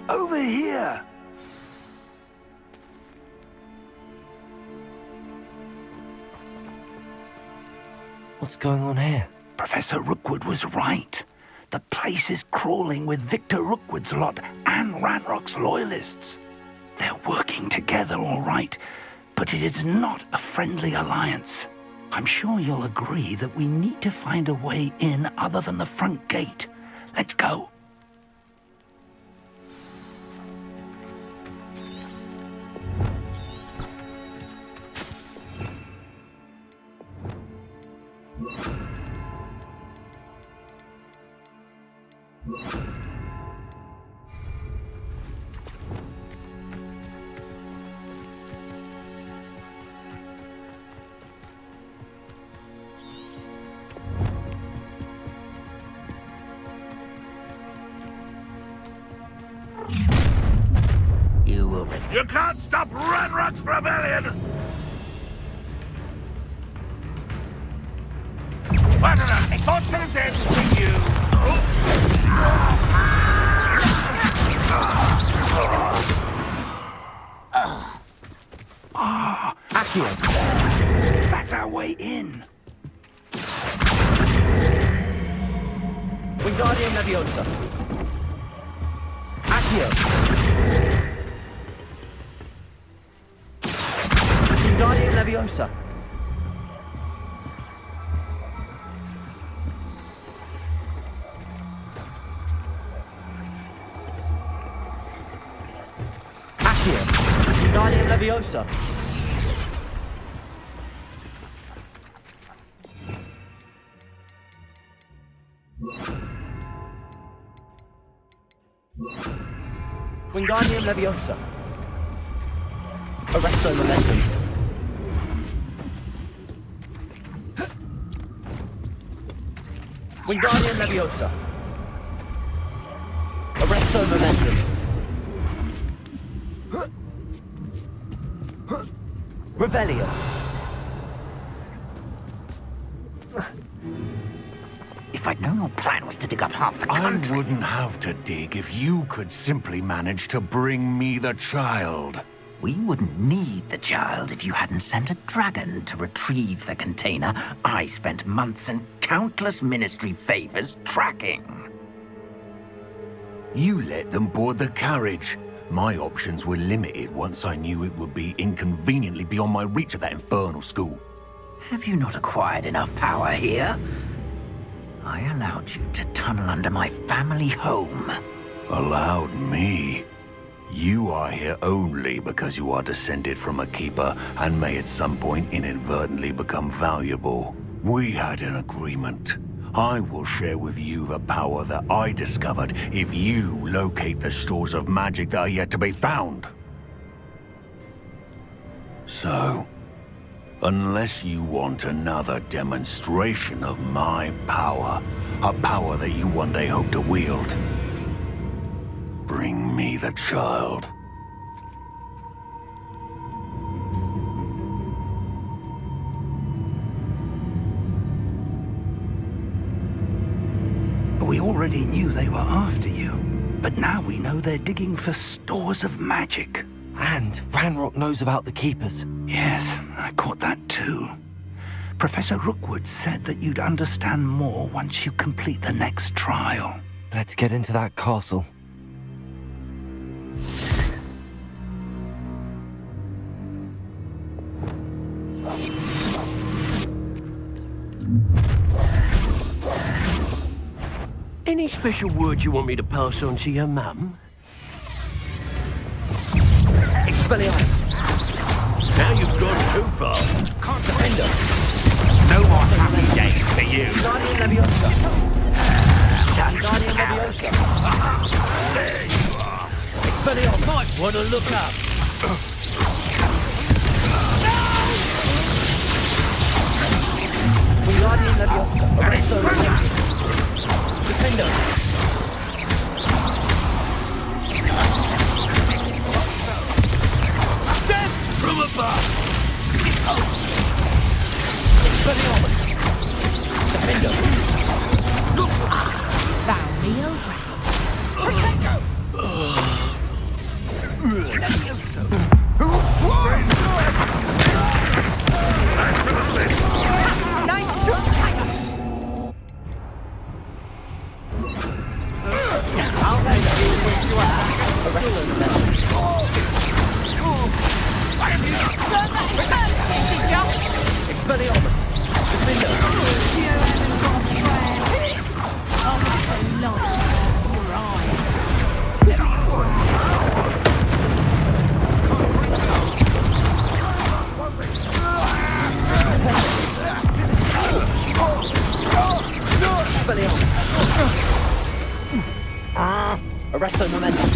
Over here! What's going on here? Professor Rookwood was right. The place is crawling with Victor Rookwood's lot and Ranrock's loyalists. They're working together, all right, but it is not a friendly alliance. I'm sure you'll agree that we need to find a way in other than the front gate. Let's go. You You can't stop Ranrock's rebellion! Fortune's end for you! Accio! That's our way in. Wingardium Leviosa. Accio. Wingardium Leviosa. Accio. Wingardium Leviosa. Wingardium Leviosa. Arresto Momentum. Wingardium Leviosa. Arresto Momentum. Revelio. If I'd known your plan was to dig up half the I country... wouldn't have to dig if you could simply manage to bring me the child. We wouldn't need the child if you hadn't sent a dragon to retrieve the container I spent months and countless ministry favors tracking. You let them board the carriage. My options were limited once I knew it would be inconveniently beyond my reach at that infernal school. Have you not acquired enough power here? I allowed you to tunnel under my family home. Allowed me? You are here only because you are descended from a keeper and may at some point inadvertently become valuable. We had an agreement. I will share with you the power that I discovered if you locate the stores of magic that are yet to be found. So, unless you want another demonstration of my power, a power that you one day hope to wield, bring me the child. We already knew they were after you, but now we know they're digging for stores of magic. And Ranrock knows about the Keepers. Yes, I caught that too. Professor Rookwood said that you'd understand more once you complete the next trial. Let's get into that castle. Any special word you want me to pass on to your mum? Expelliarmus. Now you've gone too far. Can't defend us. No more happy days for you. Wingardium Leviosa. Wingardium Leviosa. There you are. Expelliarmus. Might want to look up. Wingardium Leviosa. Arresto Momentum. Defender. Death from above. Expelliarmus. Defender. Found me over. Expelliarmus. Defender. You haven't got friends. I'll have a lot of your Expelliarmus. Arresto Momentum.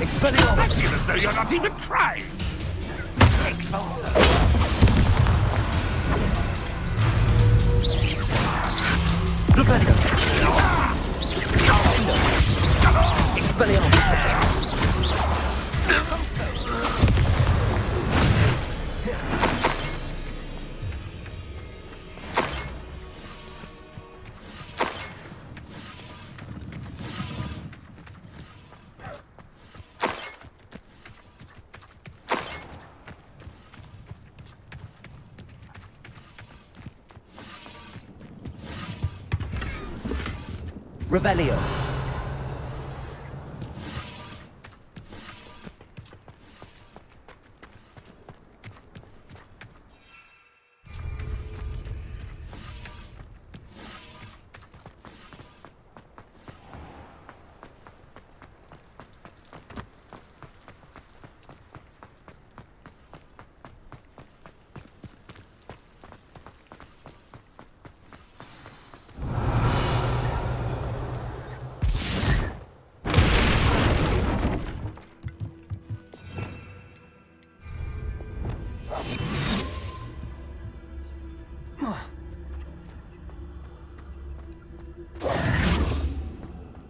Expelliarmus. I feel as though you're not even trying. Revelio.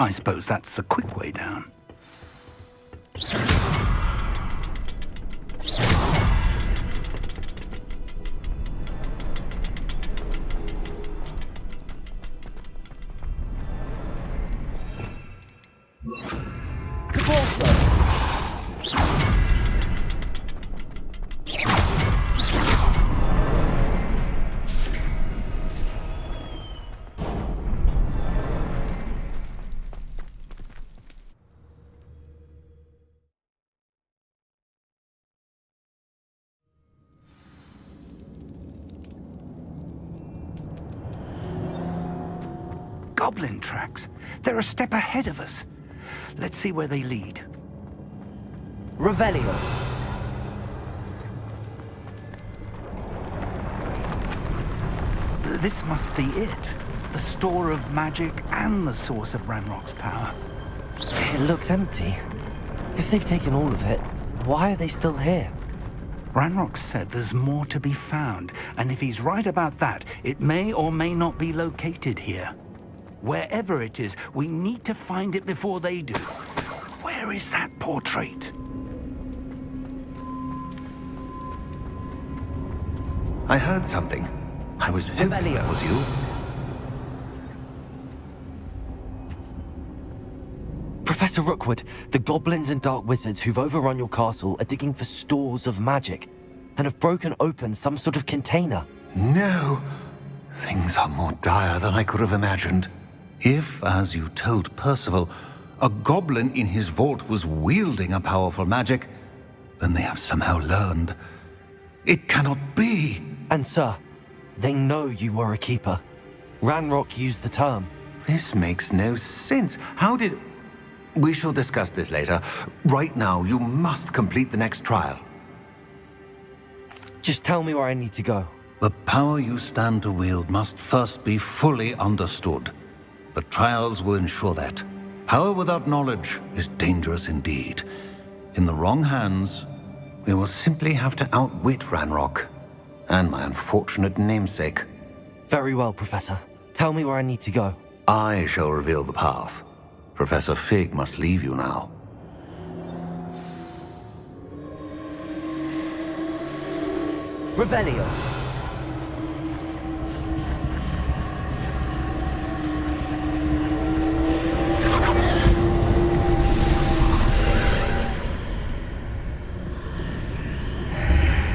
I suppose that's the quick way down. Goblin tracks. They're a step ahead of us. Let's see where they lead. Revelio. This must be it. The store of magic and the source of Ranrock's power. It looks empty. If they've taken all of it, why are they still here? Ranrock said there's more to be found, and if he's right about that, it may or may not be located here. Wherever it is, we need to find it before they do. Where is that portrait? I heard something. I was hoping that was you. Professor Rookwood, the goblins and dark wizards who've overrun your castle are digging for stores of magic and have broken open some sort of container. No. Things are more dire than I could have imagined. If, as you told Percival, a goblin in his vault was wielding a powerful magic, then they have somehow learned. It cannot be. And sir, they know you were a keeper. Ranrock used the term. This makes no sense. How did... We shall discuss this later. Right now, you must complete the next trial. Just tell me where I need to go. The power you stand to wield must first be fully understood. The trials will ensure that. Power without knowledge is dangerous indeed. In the wrong hands, we will simply have to outwit Ranrock and my unfortunate namesake. Very well, Professor. Tell me where I need to go. I shall reveal the path. Professor Fig must leave you now. Revelio.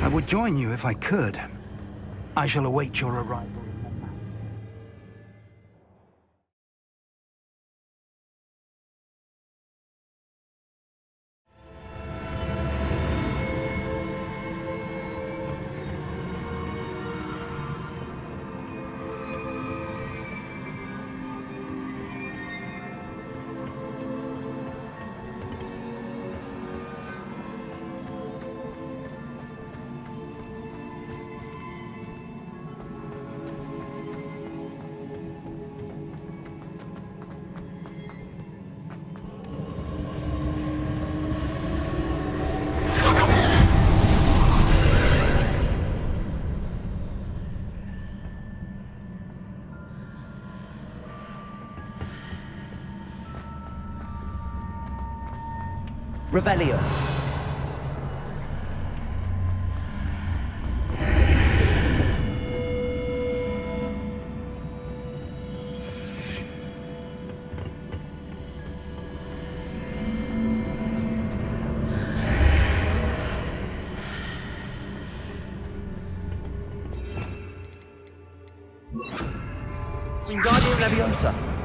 I would join you if I could. I shall await your arrival. Revelio. Wingardium Leviosa.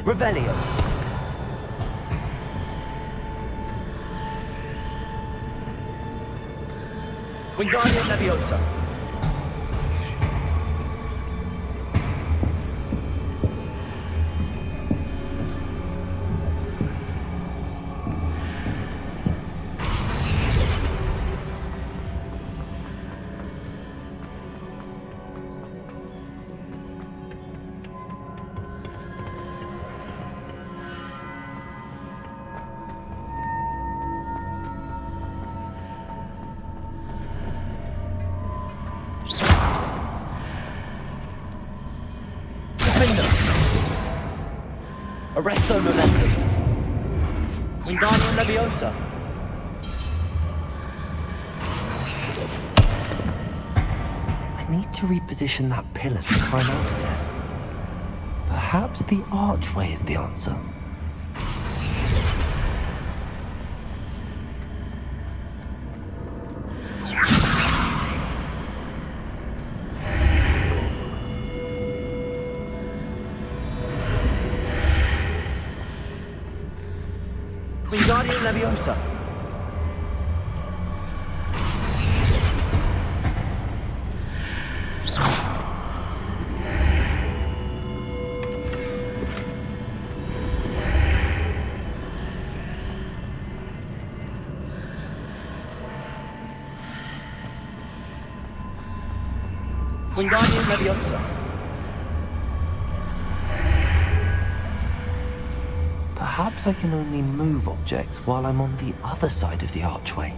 Revelio. Wingardium Leviosa. Arresto Momentum. Wingardium Leviosa. I need to reposition that pillar to climb out of there. Perhaps the archway is the answer. Wingardium Leviosa. Wingardium Leviosa. Perhaps I can only move objects while I'm on the other side of the archway.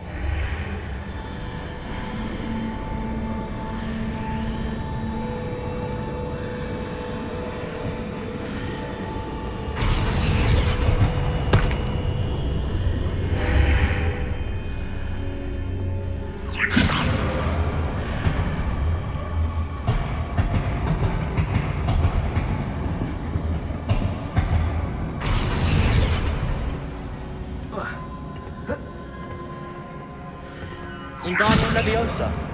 Wingardium Leviosa.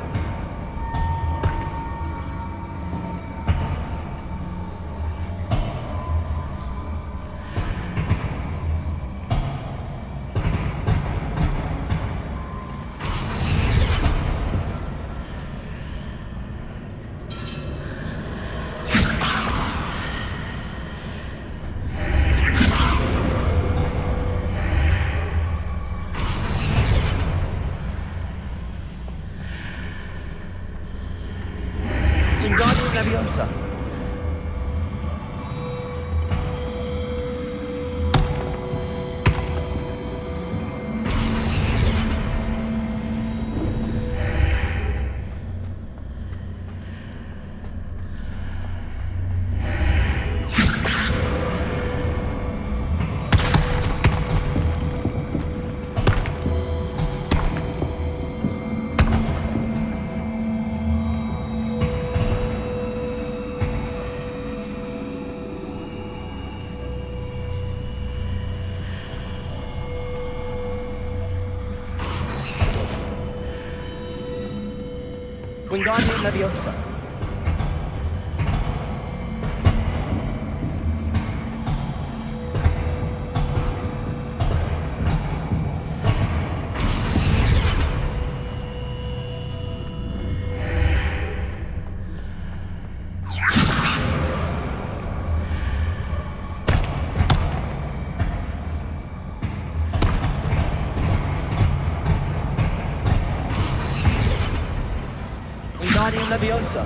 Wingardium Leviosa. Wingardium Leviosa. Wingardium Leviosa.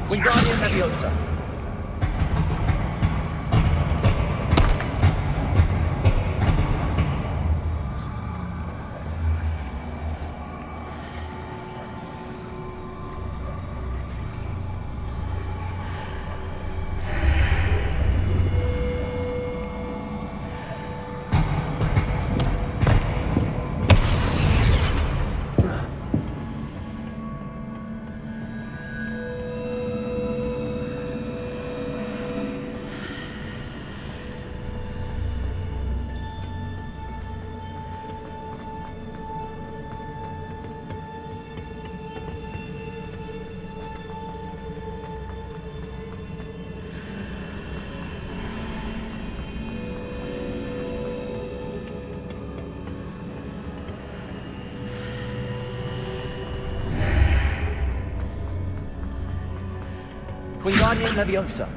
Wingardium Leviosa. Wingardium Leviosa.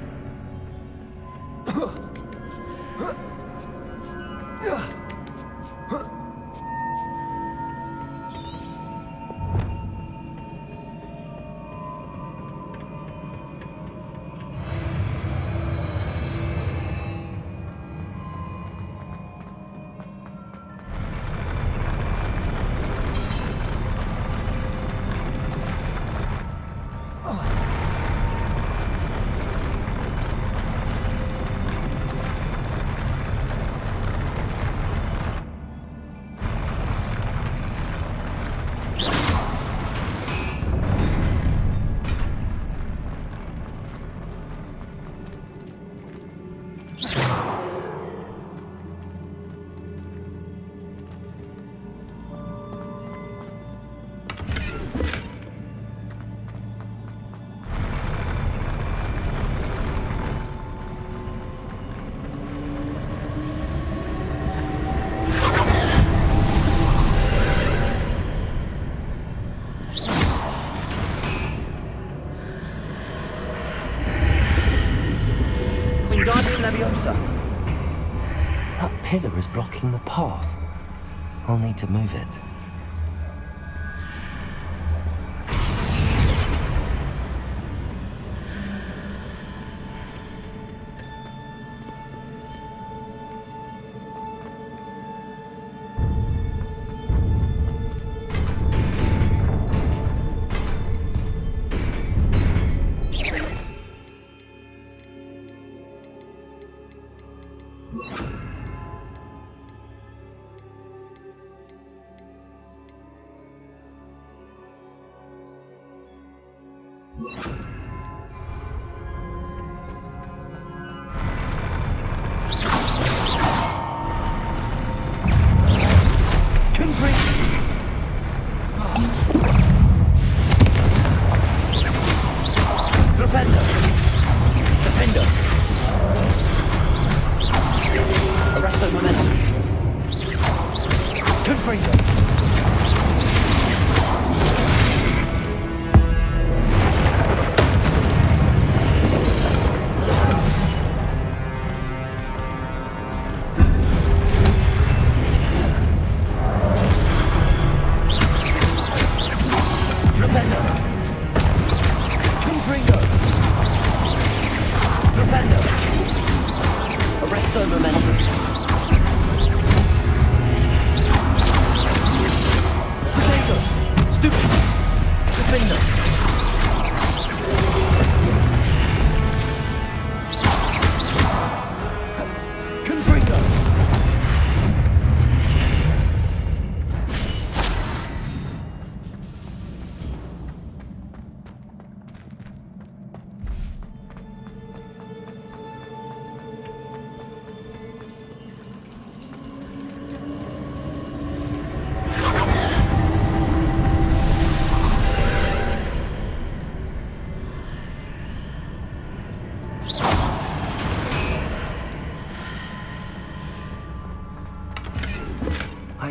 Wingardium Leviosa. That pillar is blocking the path. I'll need to move it. Arresto momentum. Confringo.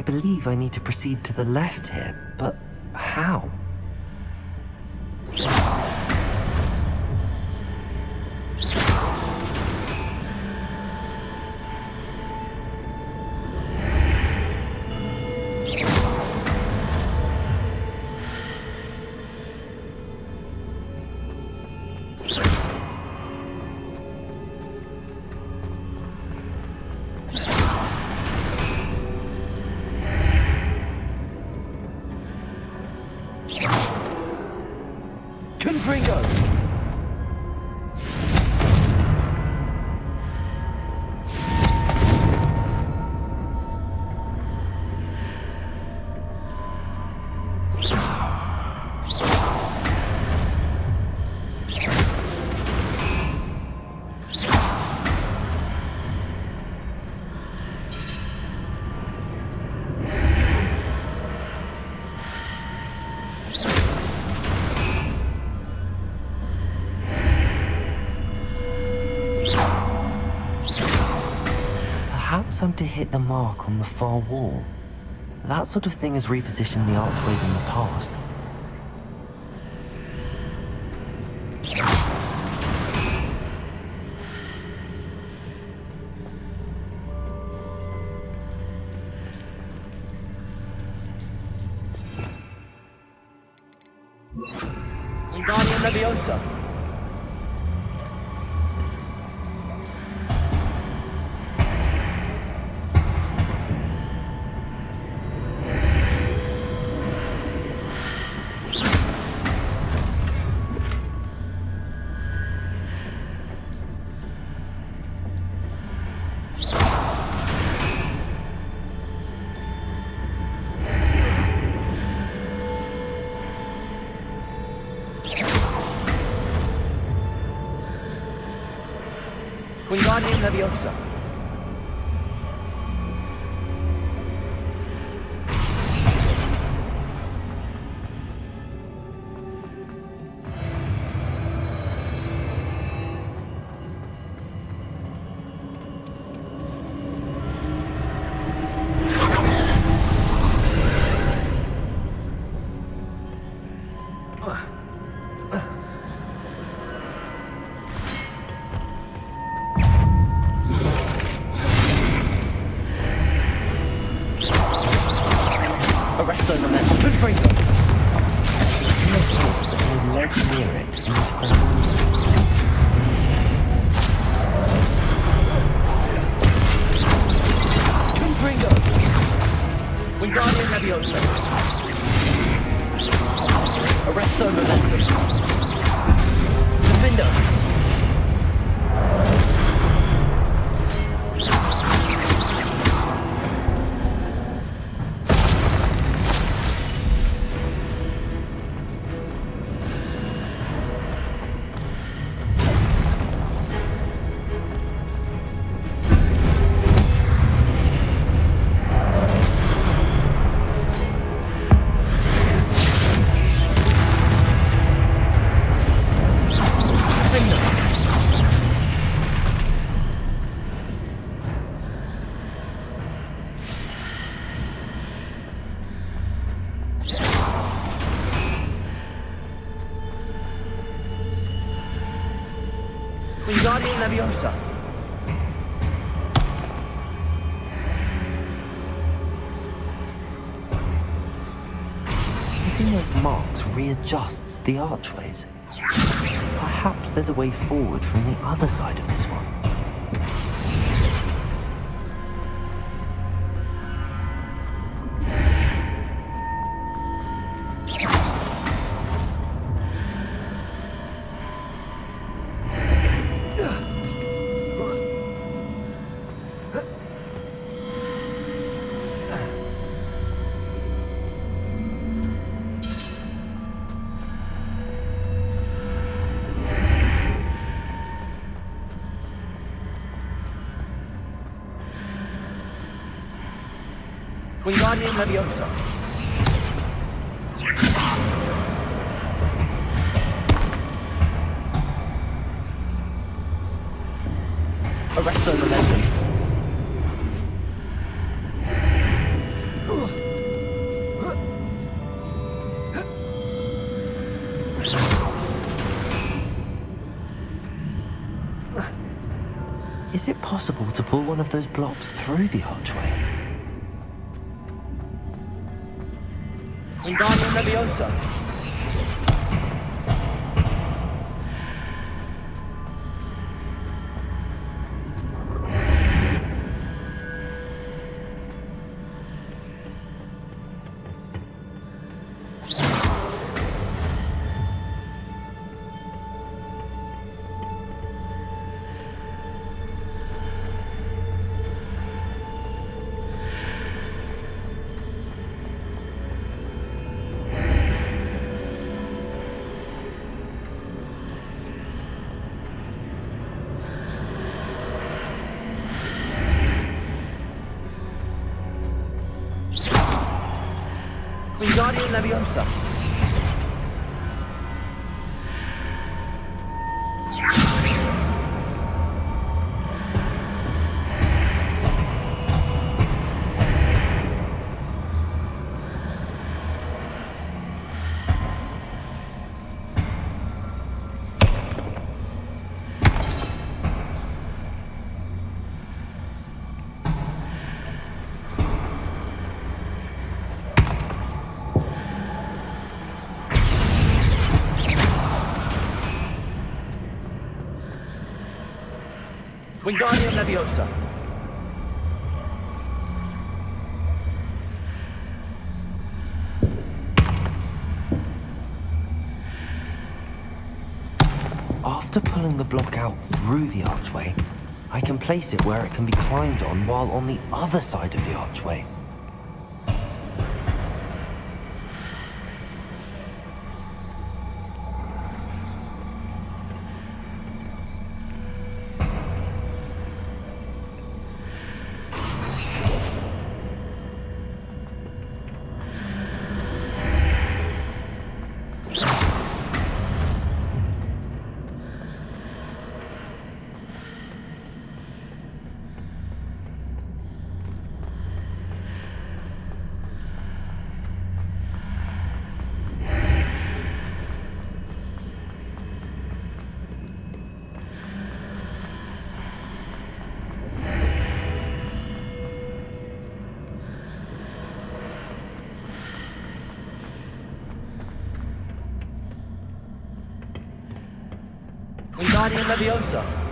believe I need to proceed to the left here, but how? Perhaps I'm to hit the mark on the far wall. That sort of thing has repositioned the archways in the past. Wingardium Leviosa. Wingardium Leviosa. Arrest the momentum. Good for you. Ledge near it seems close. Confringo. Wingardium Leviosa. Arrest the momentum. Defender. Wingardium Leviosa. Hitting those marks readjusts the archways. Perhaps there's a way forward from the other side of this one. Wingardium Leviosa. Arrest the momentum. Is it possible to pull one of those blocks through the archway? Wingardium Leviosa! Wingardium Leviosa! Wingardium Leviosa! After pulling the block out through the archway, I can place it where it can be climbed on while on the other side of the archway. Wingardium Leviosa!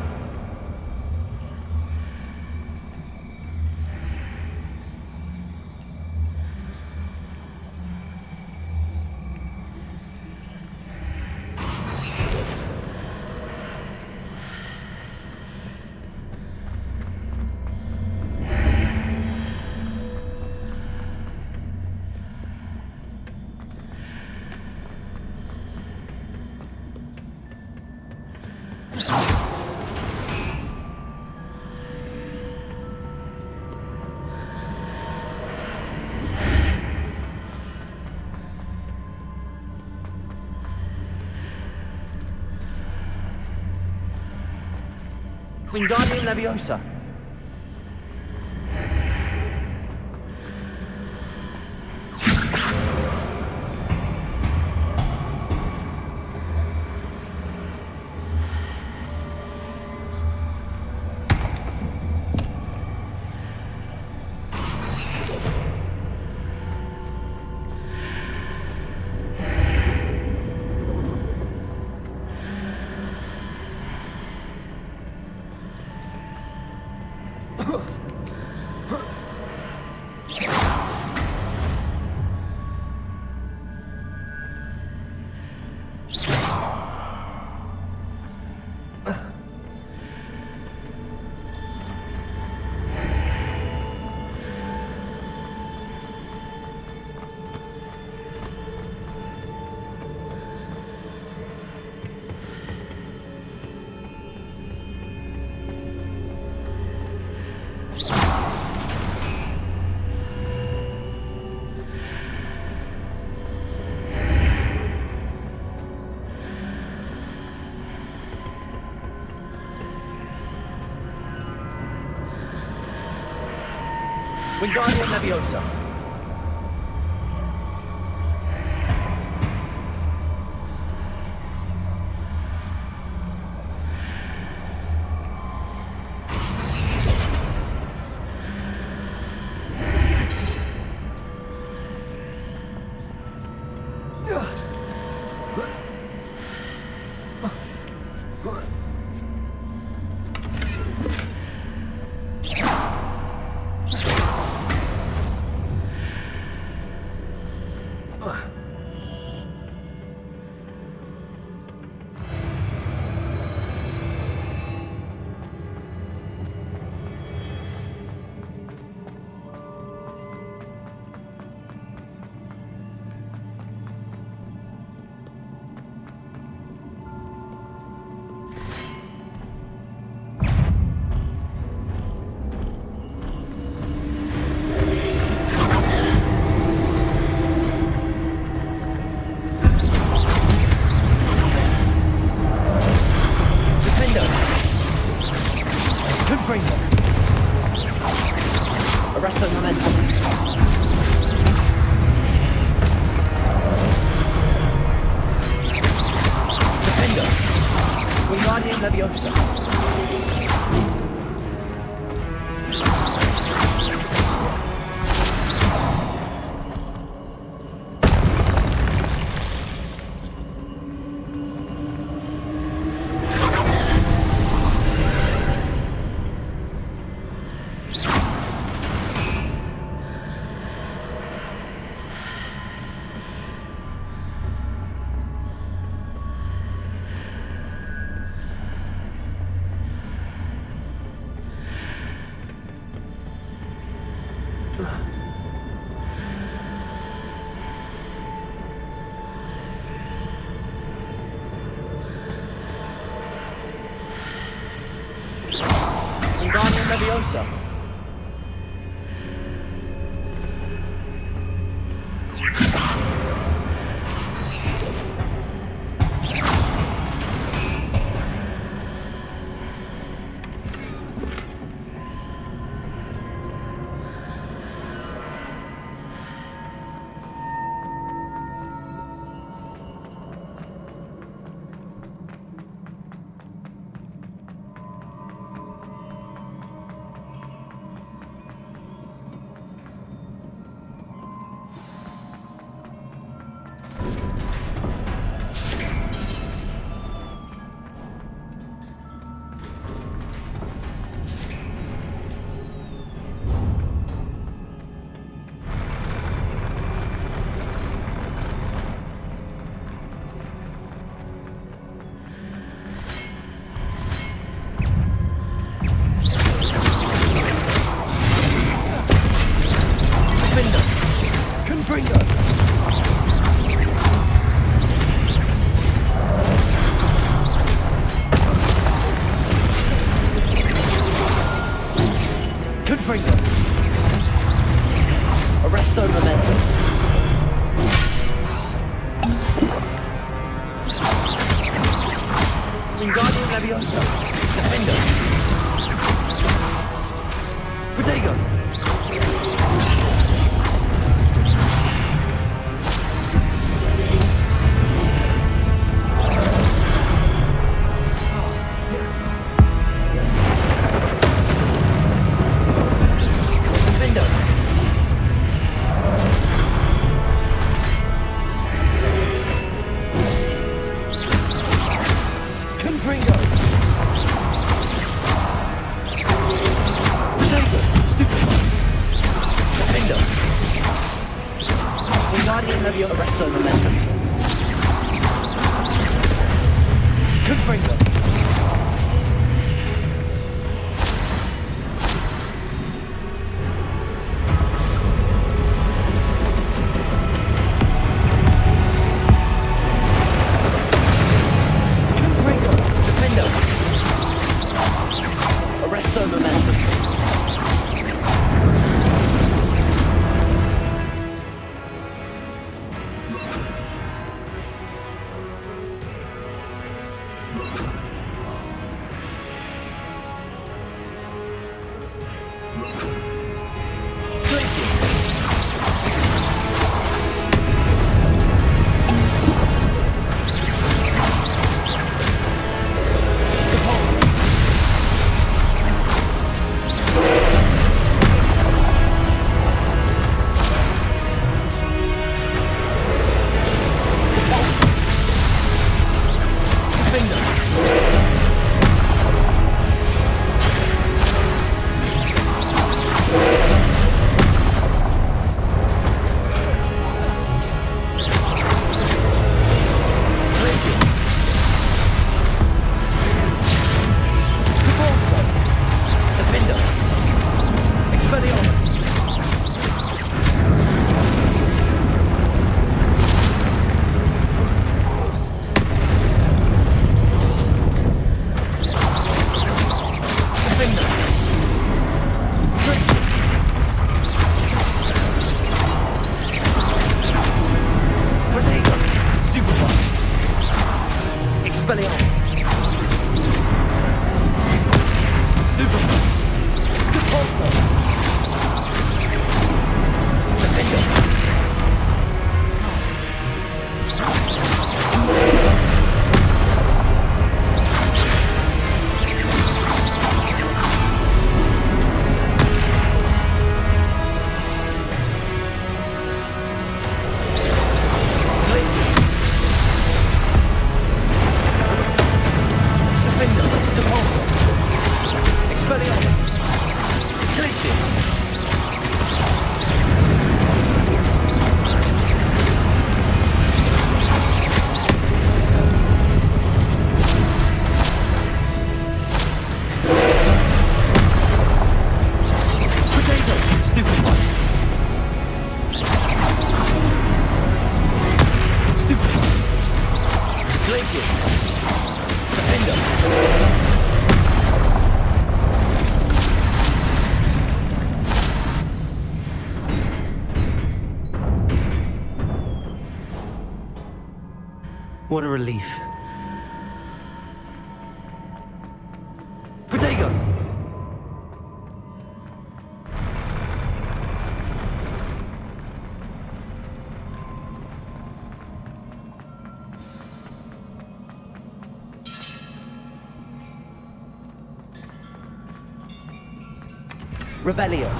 Wingardium Leviosa! Wingardium Leviosa! Defender! Wingardium Leviosa! Wingardium Leviosa! Arresto momentum. Wingardium Leviosa. Defender. Protego. Wingardium Leviosa. Arresto momentum. Confringo. Arresto momentum. Expelliarmus. Stupefy. Repulsor. Defender. What a relief. Protego! Revelio.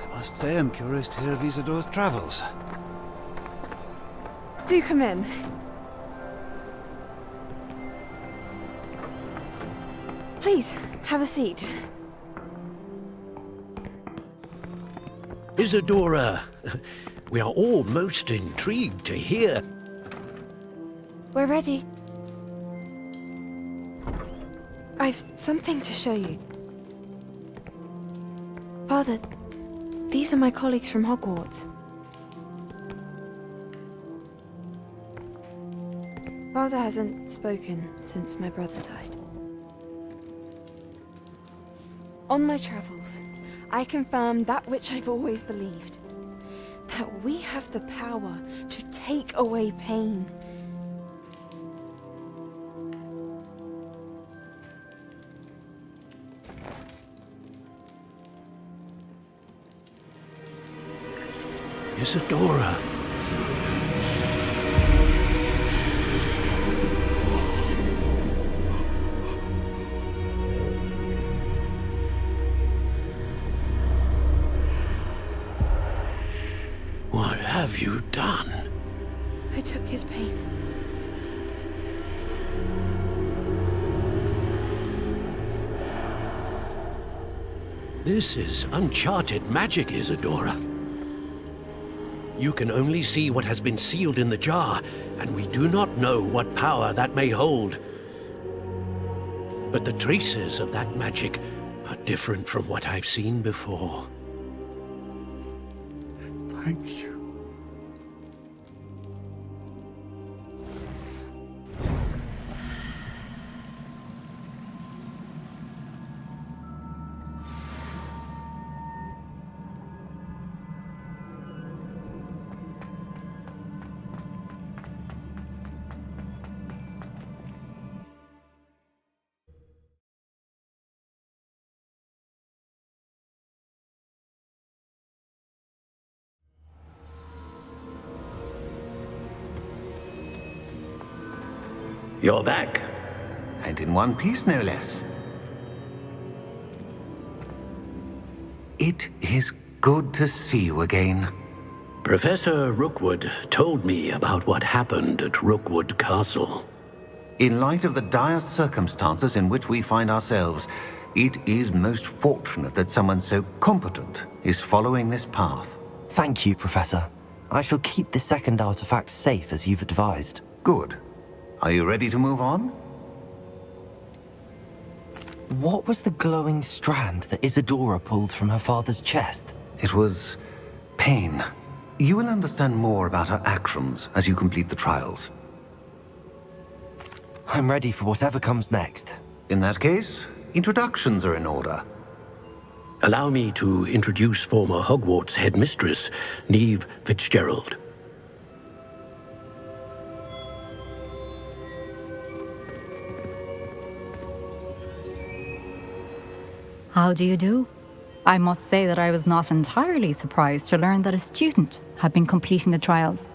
I must say I'm curious to hear of Isadore's travels. Do come in. Please, have a seat. Isadora, we are all most intrigued to hear. We're ready. I've something to show you. Father, these are my colleagues from Hogwarts. Father hasn't spoken since my brother died. On my travels, I confirmed that which I've always believed. That we have the power to take away pain. Isadora. What have you done? I took his pain. This is uncharted magic, Isadora. You can only see what has been sealed in the jar, and we do not know what power that may hold. But the traces of that magic are different from what I've seen before. Thank you. You're back. And in one piece, no less. It is good to see you again. Professor Rookwood told me about what happened at Rookwood Castle. In light of the dire circumstances in which we find ourselves, it is most fortunate that someone so competent is following this path. Thank you, Professor. I shall keep the second artifact safe as you've advised. Good. Are you ready to move on? What was the glowing strand that Isadora pulled from her father's chest? It was pain. You will understand more about her actions as you complete the trials. I'm ready for whatever comes next. In that case, introductions are in order. Allow me to introduce former Hogwarts headmistress, Neve Fitzgerald. How do you do? I must say that I was not entirely surprised to learn that a student had been completing the trials.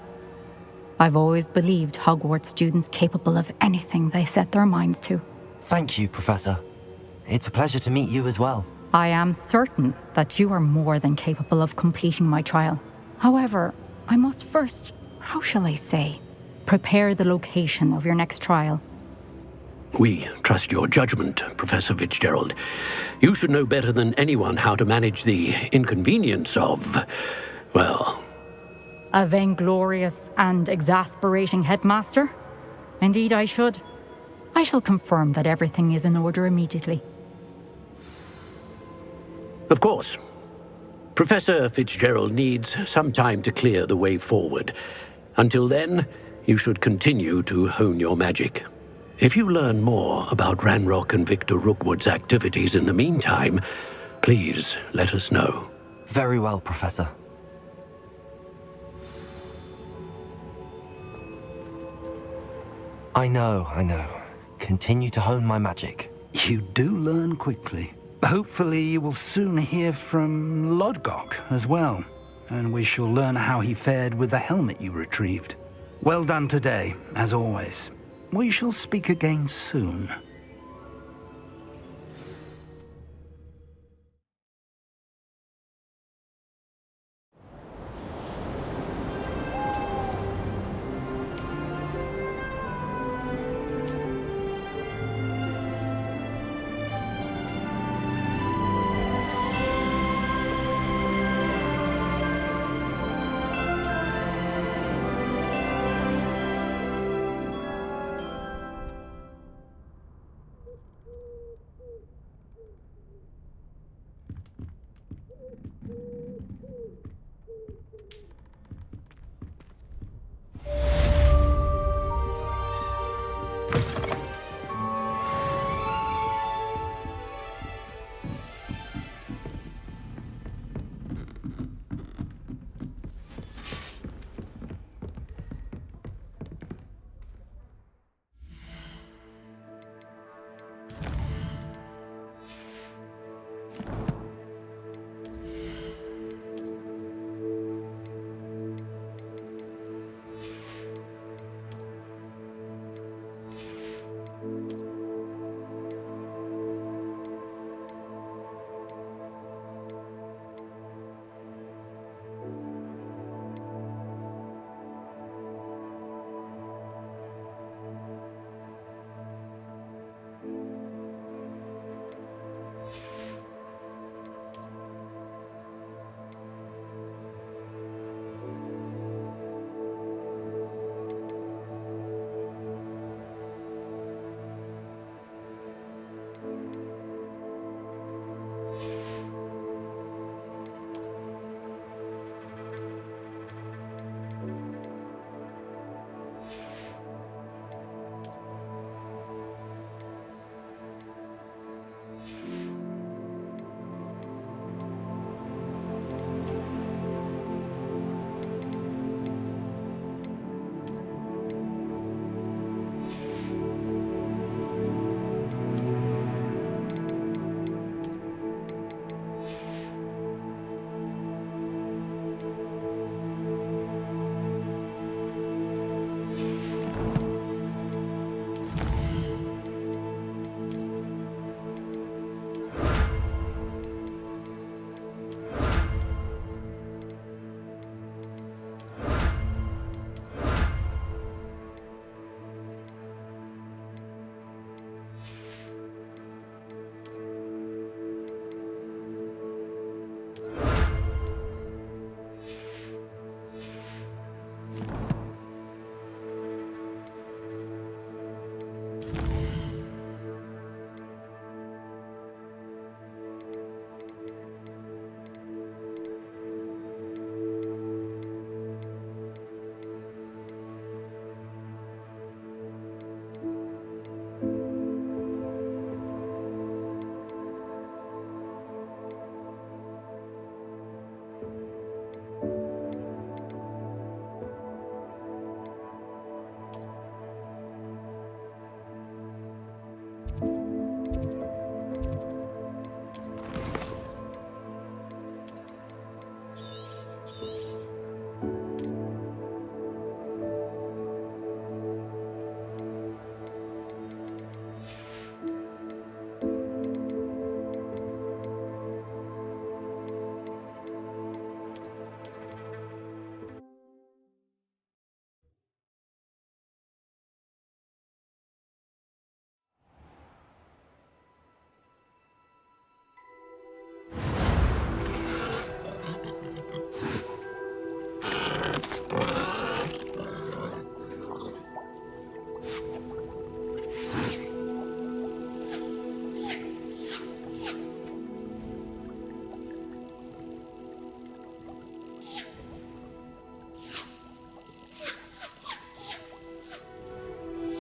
I've always believed Hogwarts students capable of anything they set their minds to. Thank you, Professor. It's a pleasure to meet you as well. I am certain that you are more than capable of completing my trial. However, I must first, how shall I say, prepare the location of your next trial. We trust your judgment, Professor Fitzgerald. You should know better than anyone how to manage the inconvenience of, well... A vainglorious and exasperating headmaster? Indeed I should. I shall confirm that everything is in order immediately. Of course. Professor Fitzgerald needs some time to clear the way forward. Until then, you should continue to hone your magic. If you learn more about Ranrock and Victor Rookwood's activities in the meantime, please let us know. Very well, Professor. I know. Continue to hone my magic. You do learn quickly. Hopefully you will soon hear from Lodgok as well, and we shall learn how he fared with the helmet you retrieved. Well done today, as always. We shall speak again soon.